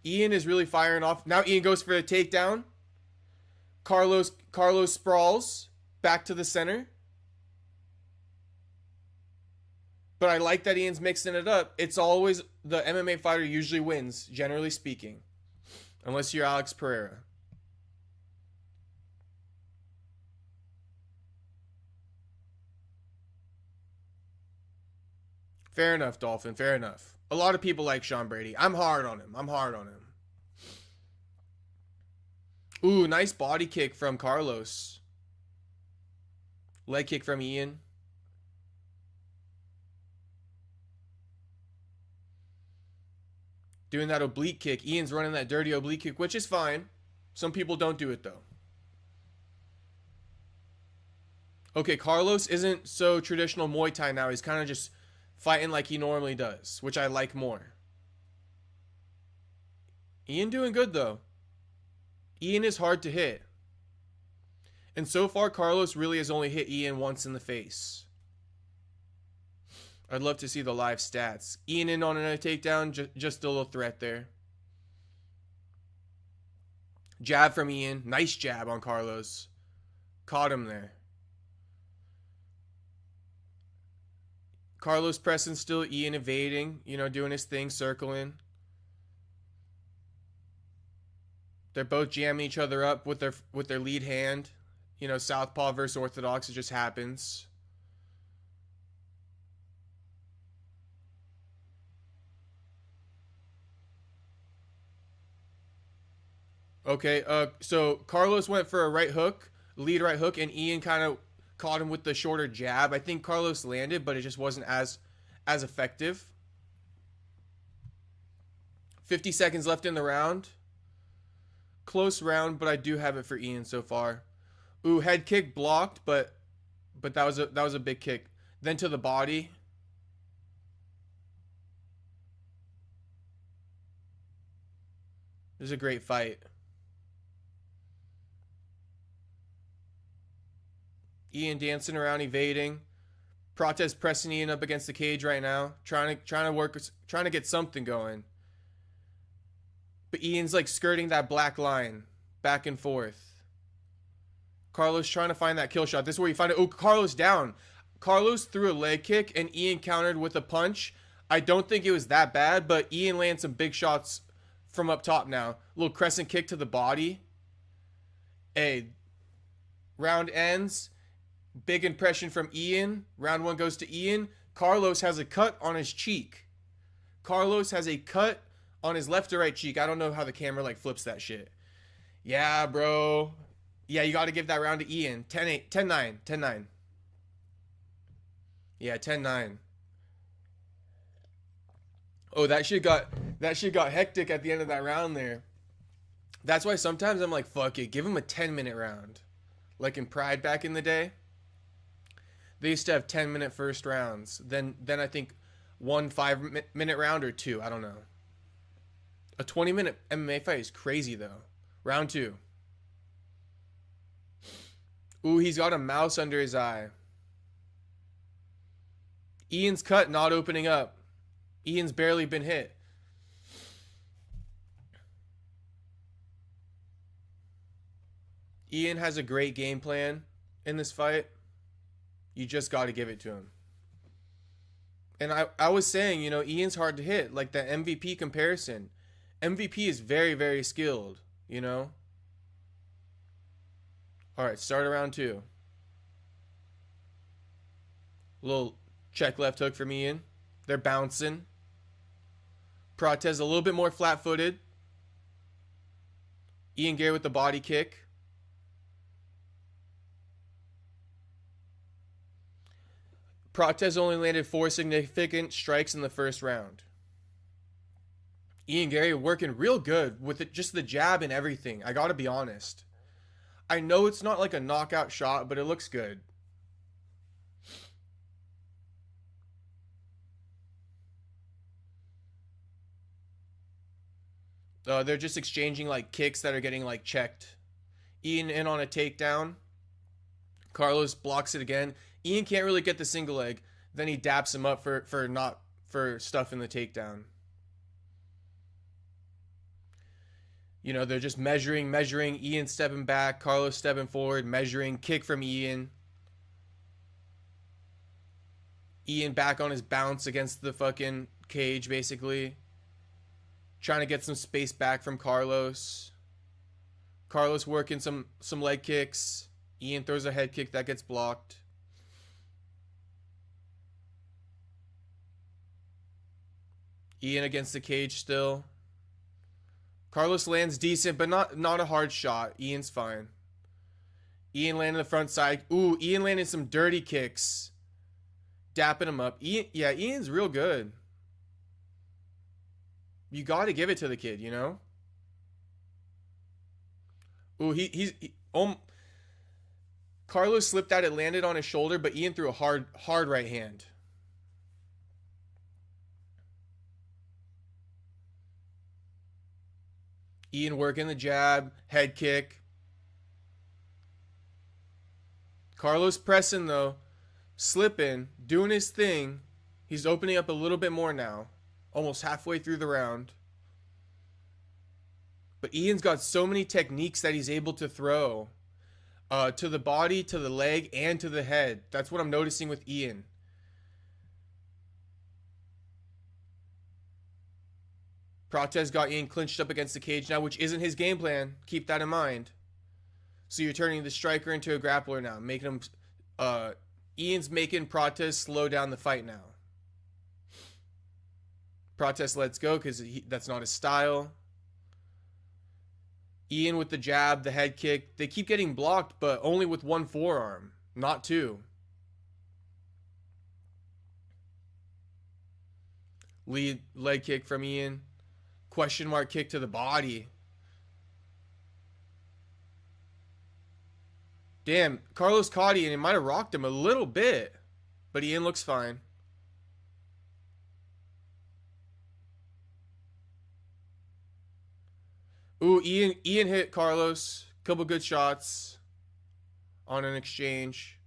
Ian is really firing off. Now Ian goes for a takedown. Carlos sprawls back to the center. But I like that Ian's mixing it up. It's always the MMA fighter usually wins, generally speaking. Unless you're Alex Pereira. Fair enough, Dolphin. Fair enough. A lot of people like Sean Brady. I'm hard on him. Ooh, nice body kick from Carlos. Leg kick from Ian. Doing that oblique kick. Ian's running that dirty oblique kick, which is fine. Some people don't do it, though. Okay, Carlos isn't so traditional Muay Thai now. He's kind of just fighting like he normally does, which I like more. Ian doing good, though. Ian is hard to hit. And so far, Carlos really has only hit Ian once in the face. I'd love to see the live stats. Ian in on another takedown, just a little threat there. Jab from Ian. Nice jab on Carlos. Caught him there. Carlos pressing still, Ian evading, you know, doing his thing, circling. They're both jamming each other up with their lead hand. You know, Southpaw versus Orthodox, it just happens. Okay, so Carlos went for a right hook, lead right hook, and Ian kind of caught him with the shorter jab. I think Carlos landed, but it just wasn't as effective. 50 seconds left in the round. Close round, but I do have it for Ian so far. Ooh, head kick blocked, but that was a big kick. Then to the body. This is a great fight. Ian dancing around, evading. Prates pressing Ian up against the cage right now, trying to get something going. But Ian's like skirting that black line, back and forth. Carlos trying to find that kill shot. This is where you find it. Oh, Carlos down. Carlos threw a leg kick and Ian countered with a punch. I don't think it was that bad, but Ian landed some big shots from up top now. Little crescent kick to the body. Hey, round ends. Big impression from Ian. Round 1 goes to Ian. Carlos has a cut on his cheek. Carlos has a cut on his left or right cheek. I don't know how the camera like flips that shit. Yeah, bro. Yeah, you got to give that round to Ian. 10-8, 10-9, 10-9. Yeah, 10-9. Oh, that shit got hectic at the end of that round there. That's why sometimes I'm like, fuck it, give him a 10-minute round. Like in Pride back in the day. They used to have 10-minute first rounds. Then I think 1 5-minute round or 2. I don't know. A 20-minute MMA fight is crazy, though. Round 2. Ooh, he's got a mouse under his eye. Ian's cut not opening up. Ian's barely been hit. Ian has a great game plan in this fight. You just got to give it to him. And I was saying, you know, Ian's hard to hit. Like the MVP comparison. MVP is very, very skilled, you know. All right, start of round 2. Little check left hook from Ian. They're bouncing. Prates a little bit more flat-footed. Ian Garry with the body kick. Prates only landed 4 significant strikes in the first round. Ian Garry working real good with it, just the jab and everything. I gotta be honest. I know it's not like a knockout shot, but it looks good. They're just exchanging like kicks that are getting like checked. Ian in on a takedown. Carlos blocks it again. Ian can't really get the single leg. Then he daps him up for stuff in the takedown. You know, they're just measuring. Ian stepping back. Carlos stepping forward. Measuring. Kick from Ian. Ian back on his bounce against the fucking cage, basically. Trying to get some space back from Carlos. Carlos working some leg kicks. Ian throws a head kick that gets blocked. Ian against the cage still. Carlos lands decent, but not a hard shot. Ian's fine. Ian landed the front side. Ooh, Ian landed some dirty kicks. Dapping him up. Ian's real good. You got to give it to the kid, you know? Ooh, Carlos slipped out. It landed on his shoulder, but Ian threw a hard right hand. Ian working the jab, head kick. Carlos pressing though, slipping, doing his thing. He's opening up a little bit more now, almost halfway through the round. But Ian's got so many techniques that he's able to throw to the body, to the leg, and to the head. That's what I'm noticing with Ian. Prates got Ian clinched up against the cage now, which isn't his game plan. Keep that in mind. So you're turning the striker into a grappler now, making him. Ian's making Prates slow down the fight now. Prates lets go because that's not his style. Ian with the jab, the head kick. They keep getting blocked, but only with one forearm, not two. Lead leg kick from Ian. Question mark kick to the body. Damn, Carlos caught Ian. It might have rocked him a little bit, but Ian looks fine. Ooh, Ian hit Carlos. Couple good shots on an exchange.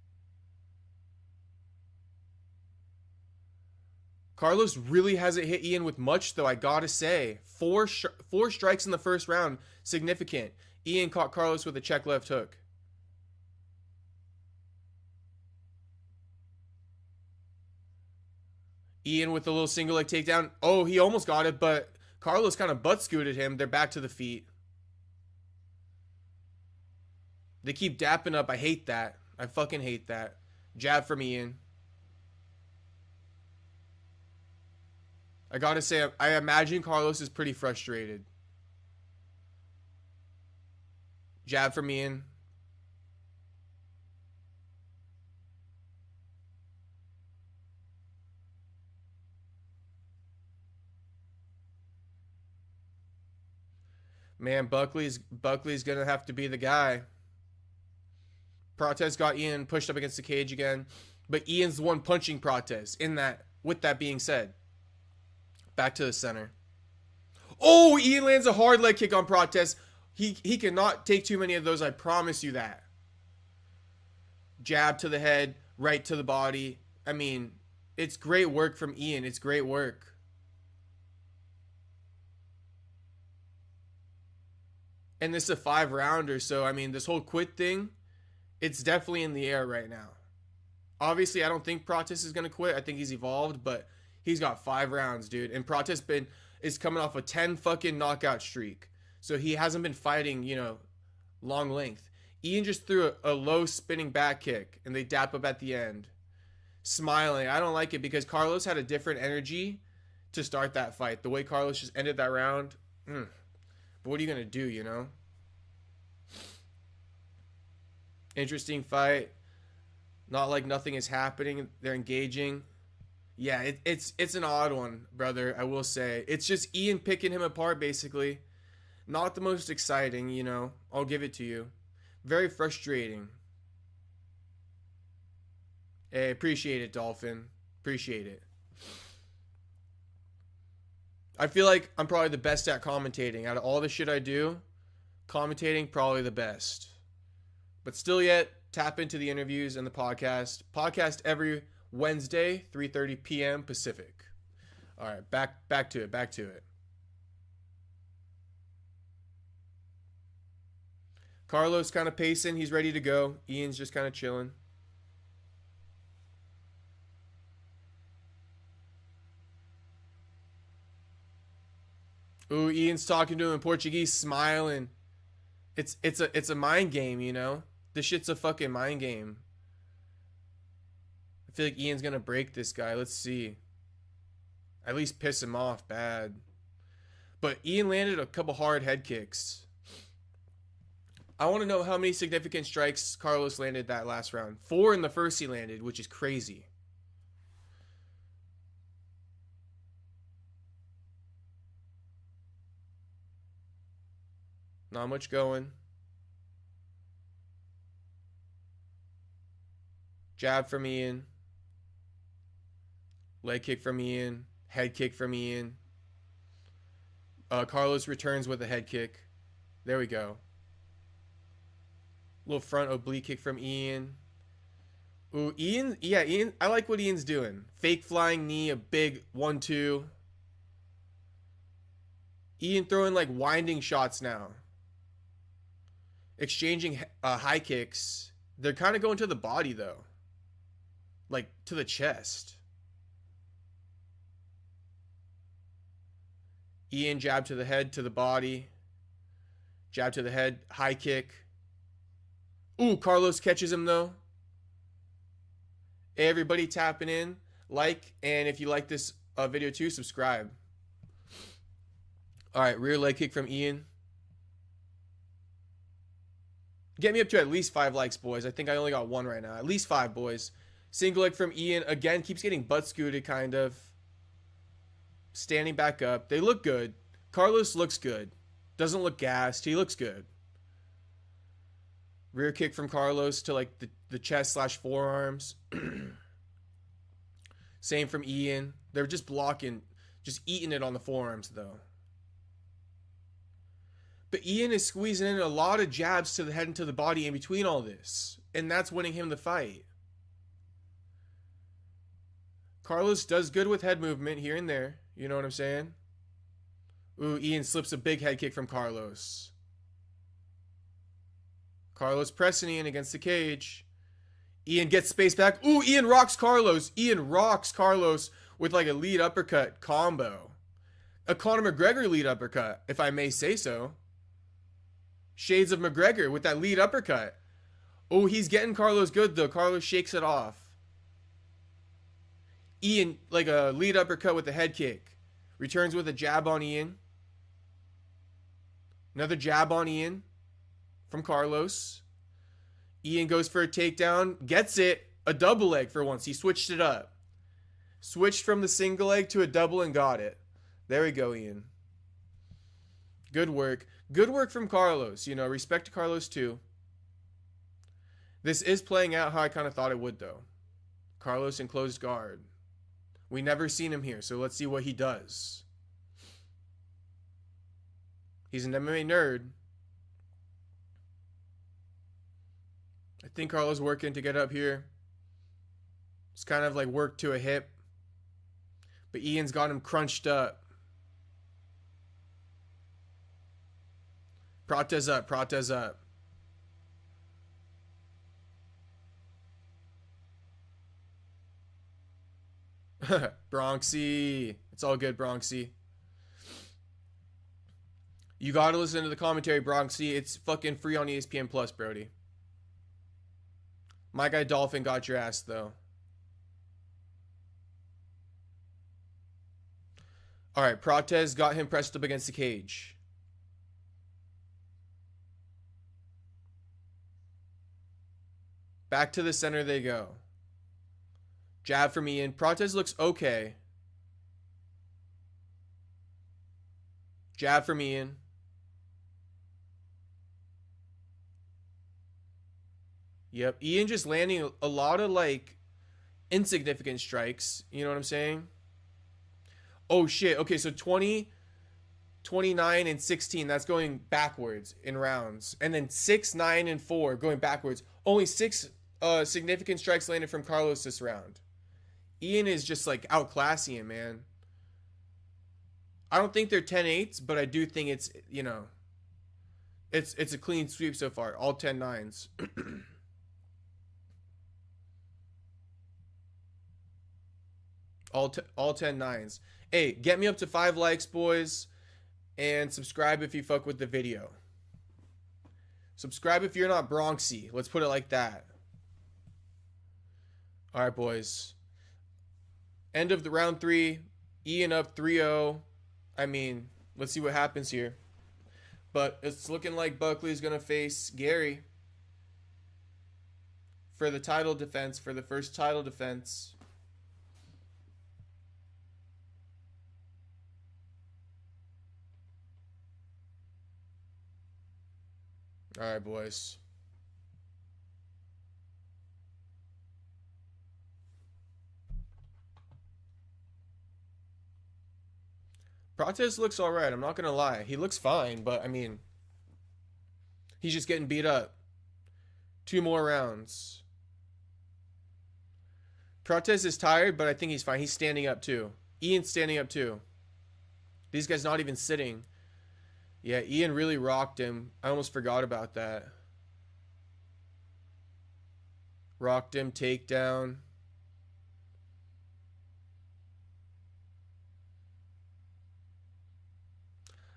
Carlos really hasn't hit Ian with much, though, I gotta say. Four strikes in the first round. Significant. Ian caught Carlos with a check left hook. Ian with a little single leg takedown. Oh, he almost got it, but Carlos kind of butt scooted him. They're back to the feet. They keep dapping up. I hate that. I fucking hate that. Jab from Ian. I gotta say, I imagine Carlos is pretty frustrated. Jab from Ian. Man, Buckley's gonna have to be the guy. Prates got Ian pushed up against the cage again, but Ian's the one punching Prates. With that being said, back to the center. Oh, Ian lands a hard leg kick on Prates. He cannot take too many of those. I promise you that. Jab to the head, right to the body. I mean, it's great work from Ian. It's great work. And this is a 5-rounder, so I mean, this whole quit thing, it's definitely in the air right now. Obviously, I don't think Prates is going to quit. I think he's evolved, but he's got 5 rounds, dude. And Prates is coming off a 10 fucking knockout streak. So he hasn't been fighting, long length. Ian just threw a low spinning back kick, and they dap up at the end. Smiling. I don't like it because Carlos had a different energy to start that fight. The way Carlos just ended that round. But what are you going to do, Interesting fight. Not like nothing is happening. They're engaging. Yeah, it's an odd one, brother, I will say. It's just Ian picking him apart, basically. Not the most exciting, I'll give it to you. Very frustrating. Hey, appreciate it, Dolphin. Appreciate it. I feel like I'm probably the best at commentating. Out of all the shit I do, commentating probably the best. But still yet, tap into the interviews and the podcast. Podcast every Wednesday, 3:30 p.m. Pacific. All right, back to it. Carlos kind of pacing. He's ready to go. Ian's just kind of chilling. Ooh, Ian's talking to him in Portuguese, smiling. It's a mind game, This shit's a fucking mind game. I feel like Ian's gonna break this guy. Let's see. At least piss him off bad. But Ian landed a couple hard head kicks. I want to know how many significant strikes Carlos landed that last round. 4 in the first he landed, which is crazy. Not much going. Jab from Ian. Leg kick from Ian. Head kick from Ian. Carlos returns with a head kick. There we go. Little front oblique kick from Ian. Ooh, Ian. Yeah, Ian. I like what Ian's doing. Fake flying knee, a big 1-2. Ian throwing like winding shots now. Exchanging high kicks. They're kind of going to the body, though. Like, to the chest. Ian jab to the head, to the body. Jab to the head, high kick. Ooh, Carlos catches him, though. Hey, everybody tapping in. Like, and if you like this video too, subscribe. All right, rear leg kick from Ian. Get me up to at least 5 likes, boys. I think I only got 1 right now. At least 5, boys. Single leg from Ian. Again, keeps getting butt scooted, kind of. Standing back up. They look good. Carlos looks good. Doesn't look gassed. He looks good. Rear kick from Carlos to, like, the chest/forearms. Same from Ian. They're just blocking, just eating it on the forearms, though. But Ian is squeezing in a lot of jabs to the head and to the body in between all this. And that's winning him the fight. Carlos does good with head movement here and there. You know what I'm saying? Ooh, Ian slips a big head kick from Carlos. Carlos pressing Ian against the cage. Ian gets space back. Ooh, Ian rocks Carlos. Ian rocks Carlos with like a lead uppercut combo. A Conor McGregor lead uppercut, if I may say so. Shades of McGregor with that lead uppercut. Oh, he's getting Carlos good though. Carlos shakes it off. Ian, like a lead uppercut with a head kick. Returns with a jab on Ian. Another jab on Ian from Carlos. Ian goes for a takedown. Gets it. A double leg for once. He switched it up. Switched from the single leg to a double and got it. There we go, Ian. Good work. Good work from Carlos. You know, respect to Carlos too. This is playing out how I kind of thought it would though. Carlos in closed guard. We never seen him here, so let's see what he does. He's an MMA nerd. I think Carlos working to get up here. It's kind of like work to a hip. But Ian's got him crunched up. Prates up, Prates up. Bronxy. It's all good, Bronxy. You gotta listen to the commentary, Bronxy. It's fucking free on ESPN Plus, Brody. My guy Dolphin got your ass, though. Alright, Prates got him pressed up against the cage. Back to the center they go. Jab from Ian. Prates looks okay. Jab from Ian. Yep. Ian just landing a lot of like insignificant strikes. You know what I'm saying? Oh shit. Okay, so 20, 29, and 16. That's going backwards in rounds. And then 6, 9, and 4 going backwards. Only 6 significant strikes landed from Carlos this round. Ian is just like outclassing him, man. I don't think they're 10-8s, but I do think it's, you know, it's a clean sweep so far. All 10-9s. all 10-9s. Hey, get me up to 5 likes, boys, and subscribe if you fuck with the video. Subscribe if you're not Bronxy. Let's put it like that. All right, boys. End of the round 3. Ian up 3-0. I mean, let's see what happens here. But it's looking like Buckley's going to face Garry for the title defense, for the first title defense. All right, boys. Prates looks all right. I'm not going to lie. He looks fine, but I mean, he's just getting beat up. 2 more rounds. Prates is tired, but I think he's fine. He's standing up too. Ian's standing up too. These guys not even sitting. Yeah, Ian really rocked him. I almost forgot about that. Rocked him, takedown.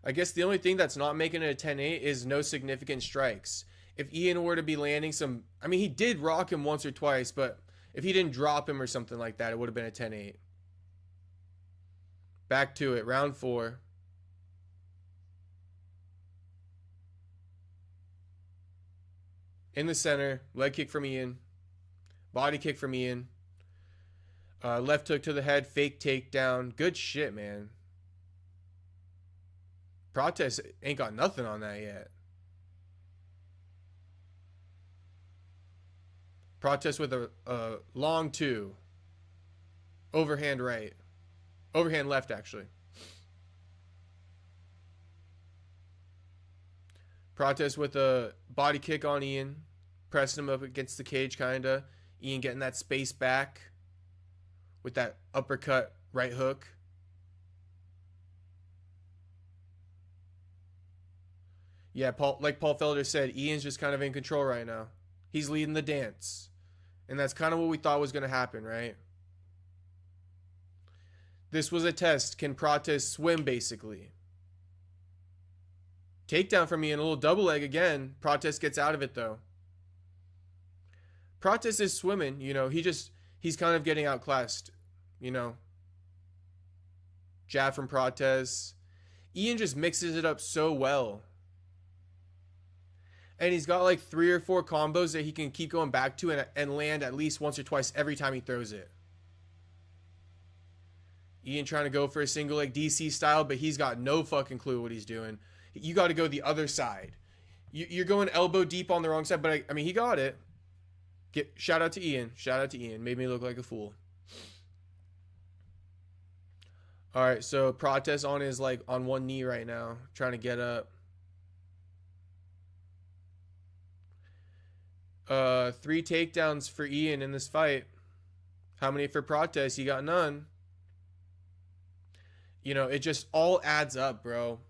I guess the only thing that's not making it a 10-8 is no significant strikes. If Ian were to be landing some... I mean, he did rock him once or twice, but if he didn't drop him or something like that, it would have been a 10-8. Back to it. Round 4. In the center. Leg kick from Ian. Body kick from Ian. Left hook to the head. Fake takedown. Good shit, man. Prates ain't got nothing on that yet. Prates with a long 2. Overhand right. Overhand left, actually. Prates with a body kick on Ian, pressing him up against the cage, kinda. Ian getting that space back with that uppercut right hook. Yeah, like Paul Felder said, Ian's just kind of in control right now. He's leading the dance. And that's kind of what we thought was going to happen, right? This was a test. Can Prates swim, basically? Takedown from Ian, a little double leg again. Prates gets out of it, though. Prates is swimming, you know. He's kind of getting outclassed, you know. Jab from Prates. Ian just mixes it up so well. And he's got like 3 or 4 combos that he can keep going back to and land at least once or twice every time he throws it. Ian trying to go for a single leg DC style, but he's got no fucking clue what he's doing. You got to go the other side. You're going elbow deep on the wrong side, but I mean, he got it. Shout out to Ian. Shout out to Ian. Made me look like a fool. All right, so Prates on his on one knee right now, trying to get up. 3 takedowns for Ian in this fight. How many for Prates? He got none. You know, it just all adds up, bro.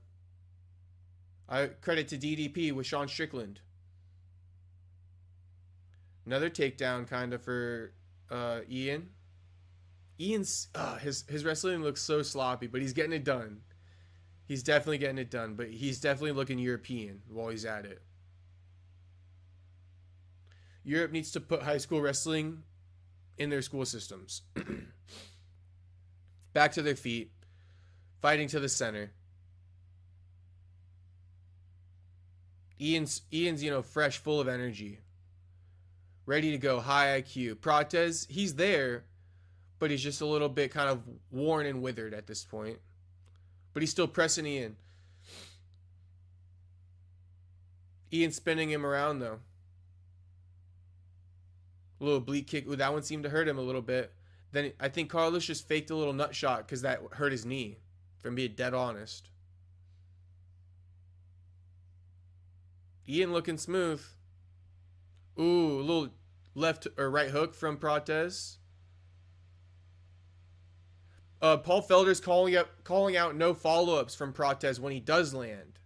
I credit to DDP with Sean Strickland. Another takedown kind of for Ian. Ian's his wrestling looks so sloppy, but he's getting it done. He's definitely getting it done, but he's definitely looking European while he's at it. Europe needs to put high school wrestling in their school systems. Back to their feet. Fighting to the center. Ian's you know, fresh, full of energy. Ready to go, high IQ. Prates, he's there, but he's just a little bit kind of worn and withered at this point. But he's still pressing Ian. Ian spinning him around, though. A little oblique kick. Ooh, that one seemed to hurt him a little bit. Then I think Carlos just faked a little nut shot because that hurt his knee. If I'm being dead honest. Ian looking smooth. Ooh, a little left or right hook from Prates. Paul Felder's calling out no follow-ups from Prates when he does land.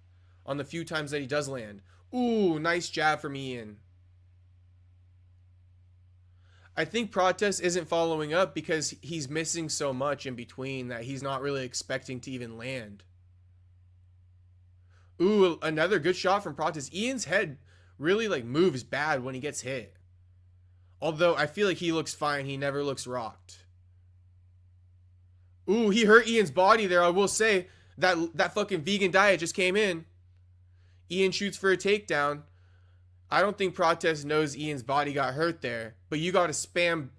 On the few times that he does land. Ooh, nice jab from Ian. I think Prates isn't following up because he's missing so much in between that he's not really expecting to even land. Ooh, another good shot from Prates. Ian's head really moves bad when he gets hit. Although I feel like he looks fine. He never looks rocked. Ooh, he hurt Ian's body there. I will say that fucking vegan diet just came in. Ian shoots for a takedown. I don't think Prates knows Ian's body got hurt there. But you got to spam.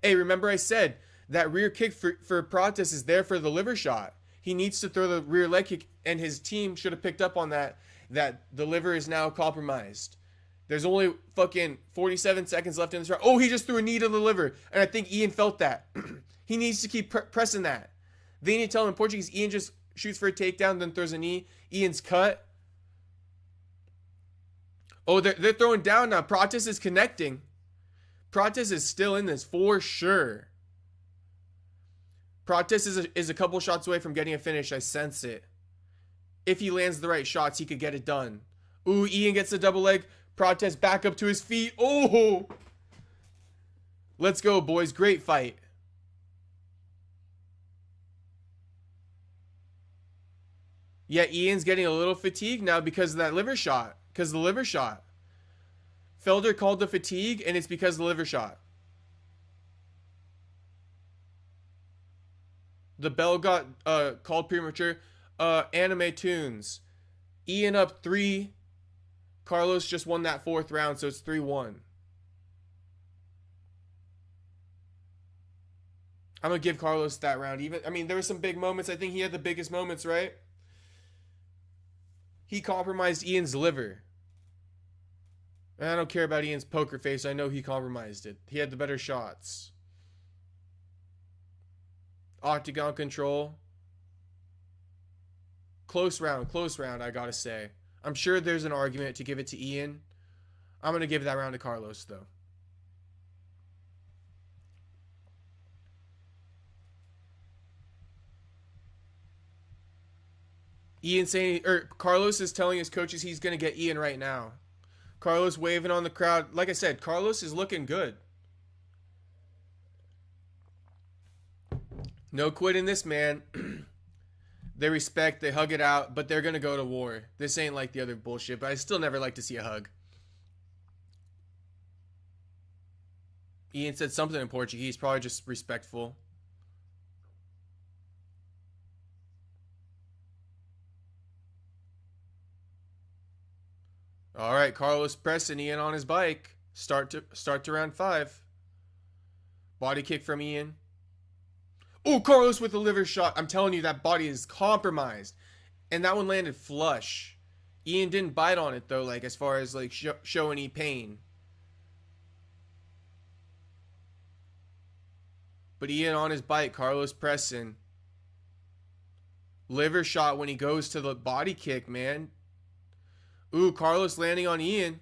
Hey, remember I said that rear kick for Prates is there for the liver shot. He needs to throw the rear leg kick, and his team should have picked up on that the liver is now compromised. There's only fucking 47 seconds left in this round. Oh, he just threw a knee to the liver, and I think Ian felt that. He needs to keep pressing that. They need to tell him in Portuguese, Ian just shoots for a takedown, then throws a knee. Ian's cut. Oh, they're throwing down now. Prates is connecting. Prates is still in this for sure. Prates is a couple shots away from getting a finish. I sense it. If he lands the right shots, he could get it done. Ooh, Ian gets the double leg. Prates back up to his feet. Oh! Let's go, boys. Great fight. Yeah, Ian's getting a little fatigued now because of that liver shot. Because of the liver shot. Felder called the fatigue, and it's because of the liver shot. The bell got called premature. Anime tunes. Ian up 3. Carlos just won that 4th round, so it's 3-1. I'm going to give Carlos that round. I mean, there were some big moments. I think he had the biggest moments, right? He compromised Ian's liver. And I don't care about Ian's poker face. I know he compromised it. He had the better shots. Octagon control. Close round, I gotta say. I'm sure there's an argument to give it to Ian. I'm going to give that round to Carlos, though. Ian saying, or Carlos is telling his coaches he's going to get Ian right now. Carlos waving on the crowd. Like I said, Carlos is looking good. No quitting this man. They respect, they hug it out, but they're going to go to war. This ain't like the other bullshit, but I still never like to see a hug. Ian said something in Portuguese, probably just respectful. All right, Carlos pressing Ian on his bike. Start to round 5. Body kick from Ian. Oh, Carlos with the liver shot. I'm telling you, that body is compromised. And that one landed flush. Ian didn't bite on it, though, like, as far as, like, show any pain. But Ian on his bike, Carlos pressing. Liver shot when he goes to the body kick, man. Ooh, Carlos landing on Ian.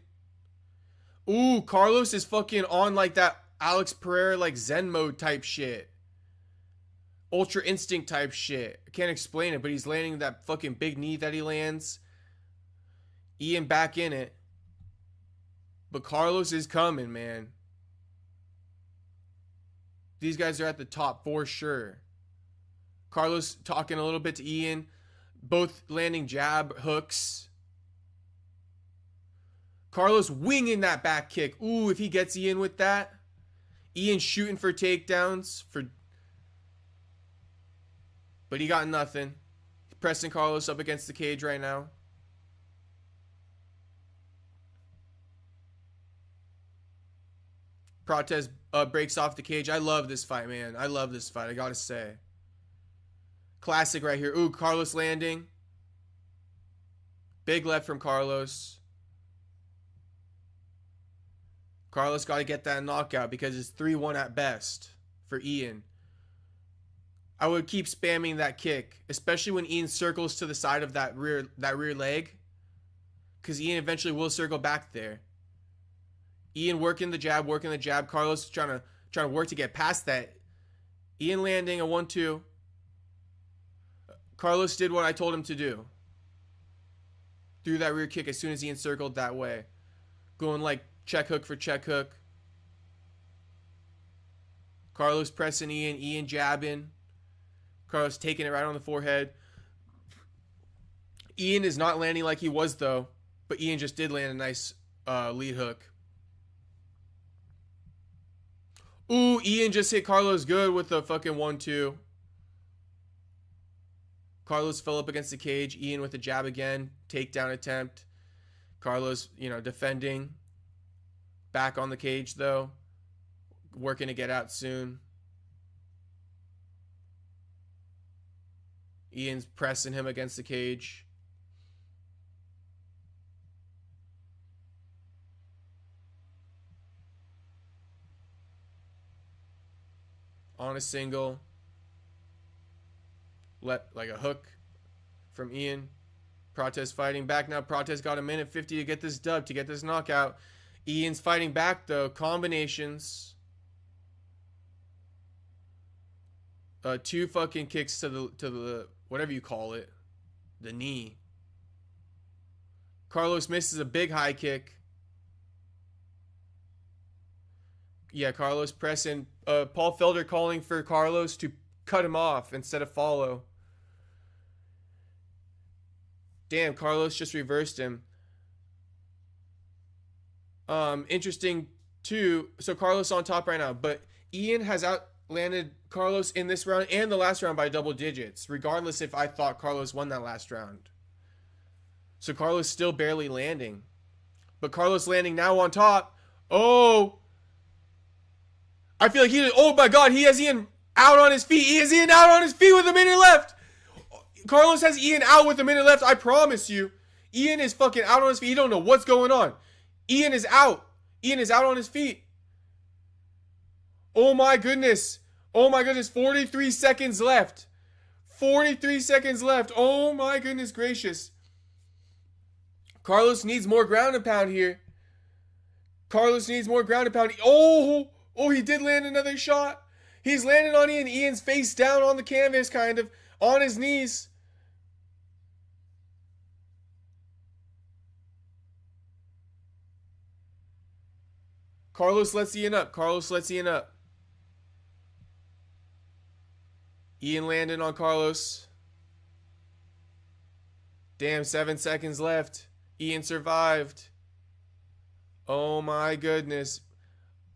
Ooh, Carlos is fucking on, like, that Alex Pereira, like, Zen mode type shit. Ultra instinct type shit. I can't explain it, but he's landing that fucking big knee that he lands. Ian back in it. But Carlos is coming, man. These guys are at the top for sure. Carlos talking a little bit to Ian. Both landing jab hooks. Carlos winging that back kick. Ooh, if he gets Ian with that. Ian shooting for takedowns. But he got nothing. Pressing Carlos up against the cage right now. Prates breaks off the cage. I love this fight, man. I love this fight, I gotta say. Classic right here. Ooh, Carlos landing. Big left from Carlos. Carlos got to get that knockout because it's 3-1 at best for Ian. I would keep spamming that kick, especially when Ian circles to the side of that rear leg, because Ian eventually will circle back there. Ian working the jab. Carlos trying to work to get past that. Ian landing a 1-2. Carlos did what I told him to do. Threw that rear kick as soon as Ian circled that way. Going like check hook for check hook. Carlos pressing Ian. Ian jabbing. Carlos taking it right on the forehead. Ian is not landing like he was, though. But Ian just did land a nice lead hook. Ooh, Ian just hit Carlos good with the fucking 1-2. Carlos fell up against the cage. Ian with the jab again. Takedown attempt. Carlos, defending. Back on the cage, though. Working to get out soon. Ian's pressing him against the cage. On a single. Like a hook from Ian. Prates fighting back now. Prates got a minute 50 to get this dub, to get this knockout. Ian's fighting back, though. Combinations. 2 fucking kicks to the whatever you call it, the knee. Carlos misses a big high kick. Yeah, Carlos pressing. Paul Felder calling for Carlos to cut him off instead of follow. Damn, Carlos just reversed him. Interesting too. So Carlos on top right now, but Ian has outlanded Carlos in this round and the last round by double digits, regardless if I thought Carlos won that last round. So Carlos still barely landing. But Carlos landing now on top. Oh! I feel like oh my god, he has Ian out on his feet. He has Ian out on his feet with a minute left. Carlos has Ian out with a minute left, I promise you. Ian is fucking out on his feet. He don't know what's going on. Ian is out. Ian is out on his feet. Oh my goodness. Oh my goodness. 43 seconds left. 43 seconds left. Oh my goodness gracious. Carlos needs more ground and pound here. Carlos needs more ground and pound. Oh, he did land another shot. He's landed on Ian. Ian's face down on the canvas, kind of, on his knees. Carlos lets Ian up. Ian landed on Carlos. Damn, 7 seconds left. Ian survived. Oh my goodness.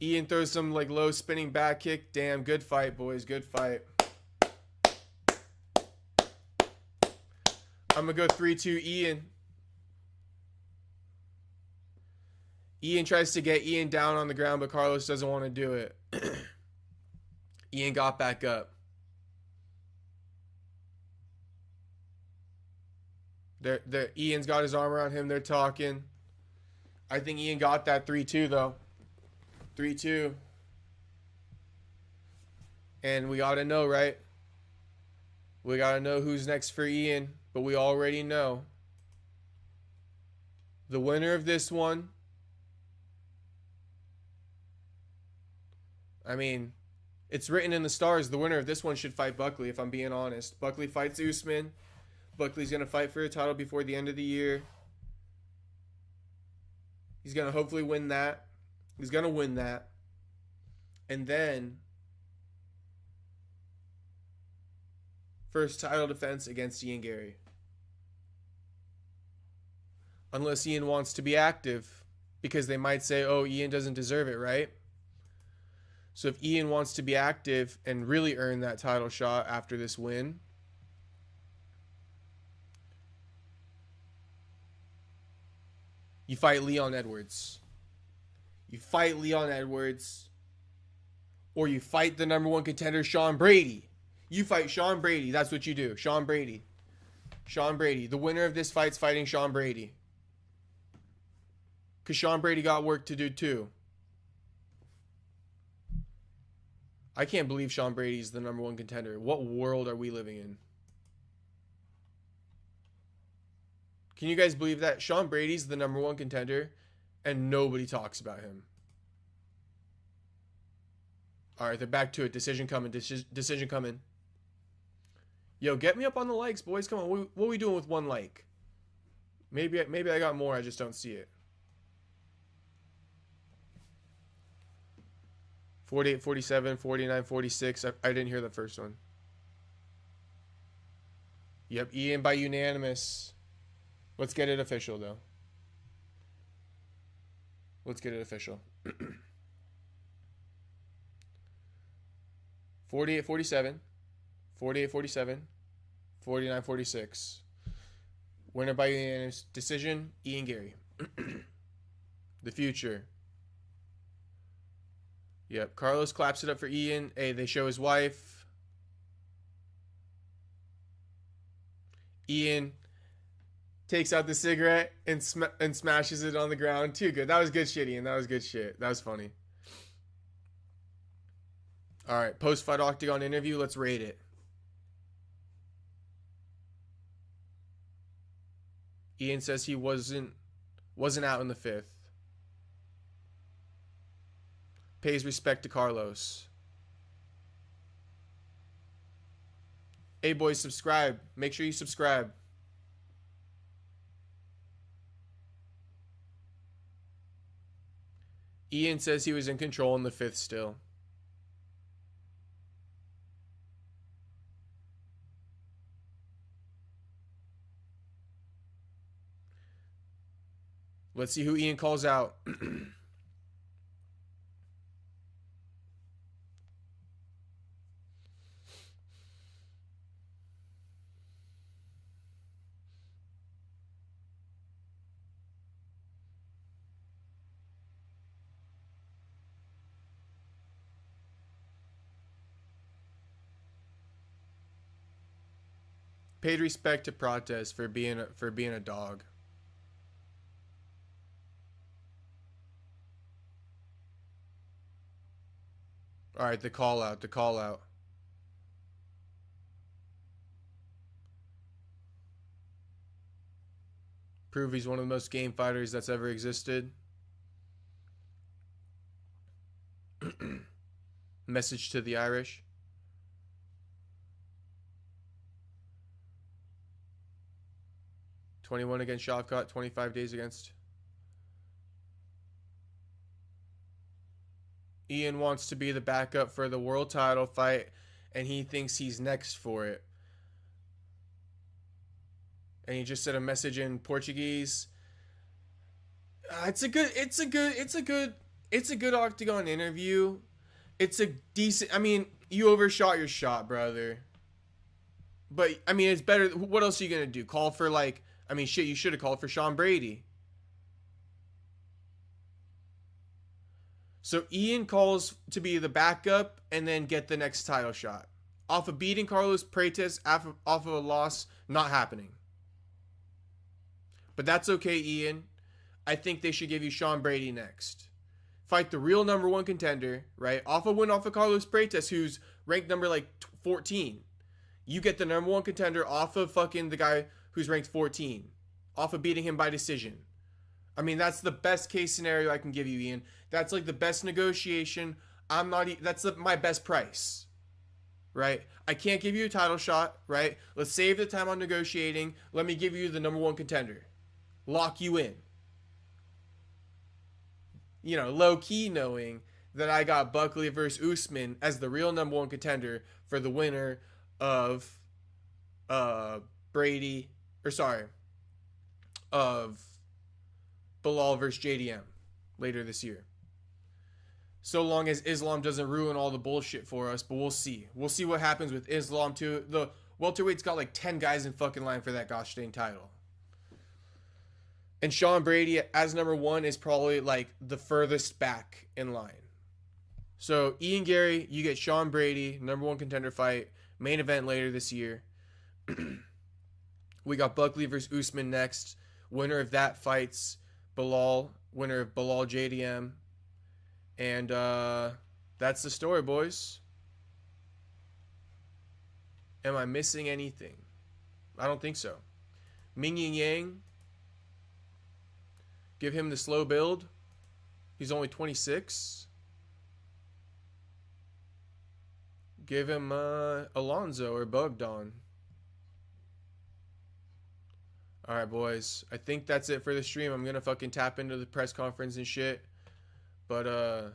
Ian throws some like low spinning back kick. Damn, good fight, boys. Good fight. I'm going to go 3-2 Ian. Ian tries to get Ian down on the ground, but Carlos doesn't want to do it. Ian got back up. Ian's got his arm around him. They're talking. I think Ian got that 3-2, though. 3-2. And we got to know, right? We got to know who's next for Ian. But we already know. The winner of this one. I mean, it's written in the stars. The winner of this one should fight Buckley, if I'm being honest. Buckley fights Usman. Buckley's going to fight for a title before the end of the year. He's going to hopefully win that. He's going to win that. And then, first title defense against Ian Garry. Unless Ian wants to be active, because they might say, oh, Ian doesn't deserve it, right? So if Ian wants to be active and really earn that title shot after this win, you fight Leon Edwards. You fight Leon Edwards. Or you fight the #1 contender, Sean Brady. You fight Sean Brady. That's what you do. Sean Brady. Sean Brady. The winner of this fight's fighting Sean Brady. Because Sean Brady got work to do too. I can't believe Sean Brady's the #1 contender. What world are we living in? Can you guys believe that? Sean Brady's the #1 contender and nobody talks about him. All right, they're back to it. Decision coming. Decision coming. Yo, get me up on the likes, boys. Come on. What are we doing with 1 like? Maybe I got more. I just don't see it. 48, 47, 49, 46. I didn't hear the first one. Yep, Ian by unanimous. Let's get it official, though. Let's get it official. 48, 47. 48, 47. 49, 46. Winner by unanimous decision, Ian Garry. The future. Yep, Carlos claps it up for Ian. Hey, they show his wife. Ian takes out the cigarette and smashes it on the ground. Too good. That was good shit, Ian. That was good shit. That was funny. All right, post-fight octagon interview. Let's rate it. Ian says he wasn't out in the 5th. Pays respect to Carlos. Hey boys, subscribe. Make sure you subscribe. Ian says he was in control in the 5th still. Let's see who Ian calls out. Paid respect to Prates for being a dog. All right, the call out. Prove he's one of the most game fighters that's ever existed. Message to the Irish. $21 against Shavkat, 25 days against. Ian wants to be the backup for the world title fight, and he thinks he's next for it. And he just sent a message in Portuguese. It's a good octagon interview. It's a decent. I mean, you overshot your shot, brother. But I mean, it's better. What else are you gonna do? Call for like? I mean, shit. You should have called for Sean Brady. So Ian calls to be the backup and then get the next title shot. Off of beating Carlos Prates, off of a loss, not happening. But that's okay, Ian. I think they should give you Sean Brady next. Fight the real number one contender, right? Off a win off of Carlos Prates, who's ranked number like 14. You get the number one contender off of fucking the guy who's ranked 14. Off of beating him by decision. I mean, that's the best case scenario I can give you, Ian. That's like the best negotiation. That's my best price, right? I can't give you a title shot, right? Let's save the time on negotiating. Let me give you the number one contender. Lock you in. You know, low key knowing that I got Buckley versus Usman as the real number one contender for the winner of of Bilal versus JDM later this year. So long as Islam doesn't ruin all the bullshit for us, but we'll see. We'll see what happens with Islam too. The welterweight's got like 10 guys in fucking line for that gosh dang title. And Sean Brady as number one is probably like the furthest back in line. So Ian Garry, you get Sean Brady, number one contender fight, main event later this year. We got Buckley versus Usman next. Winner of that fights Bilal, winner of Bilal JDM. And that's the story, boys. Am I missing anything? I don't think so. Ming Yin Yang. Give him the slow build. He's only 26. Give him Alonzo or Bogdan. Alright, boys. I think that's it for the stream. I'm going to fucking tap into the press conference and shit. But,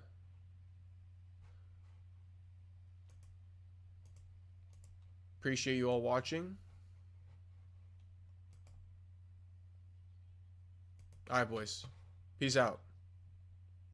appreciate you all watching. Alright, boys. Peace out.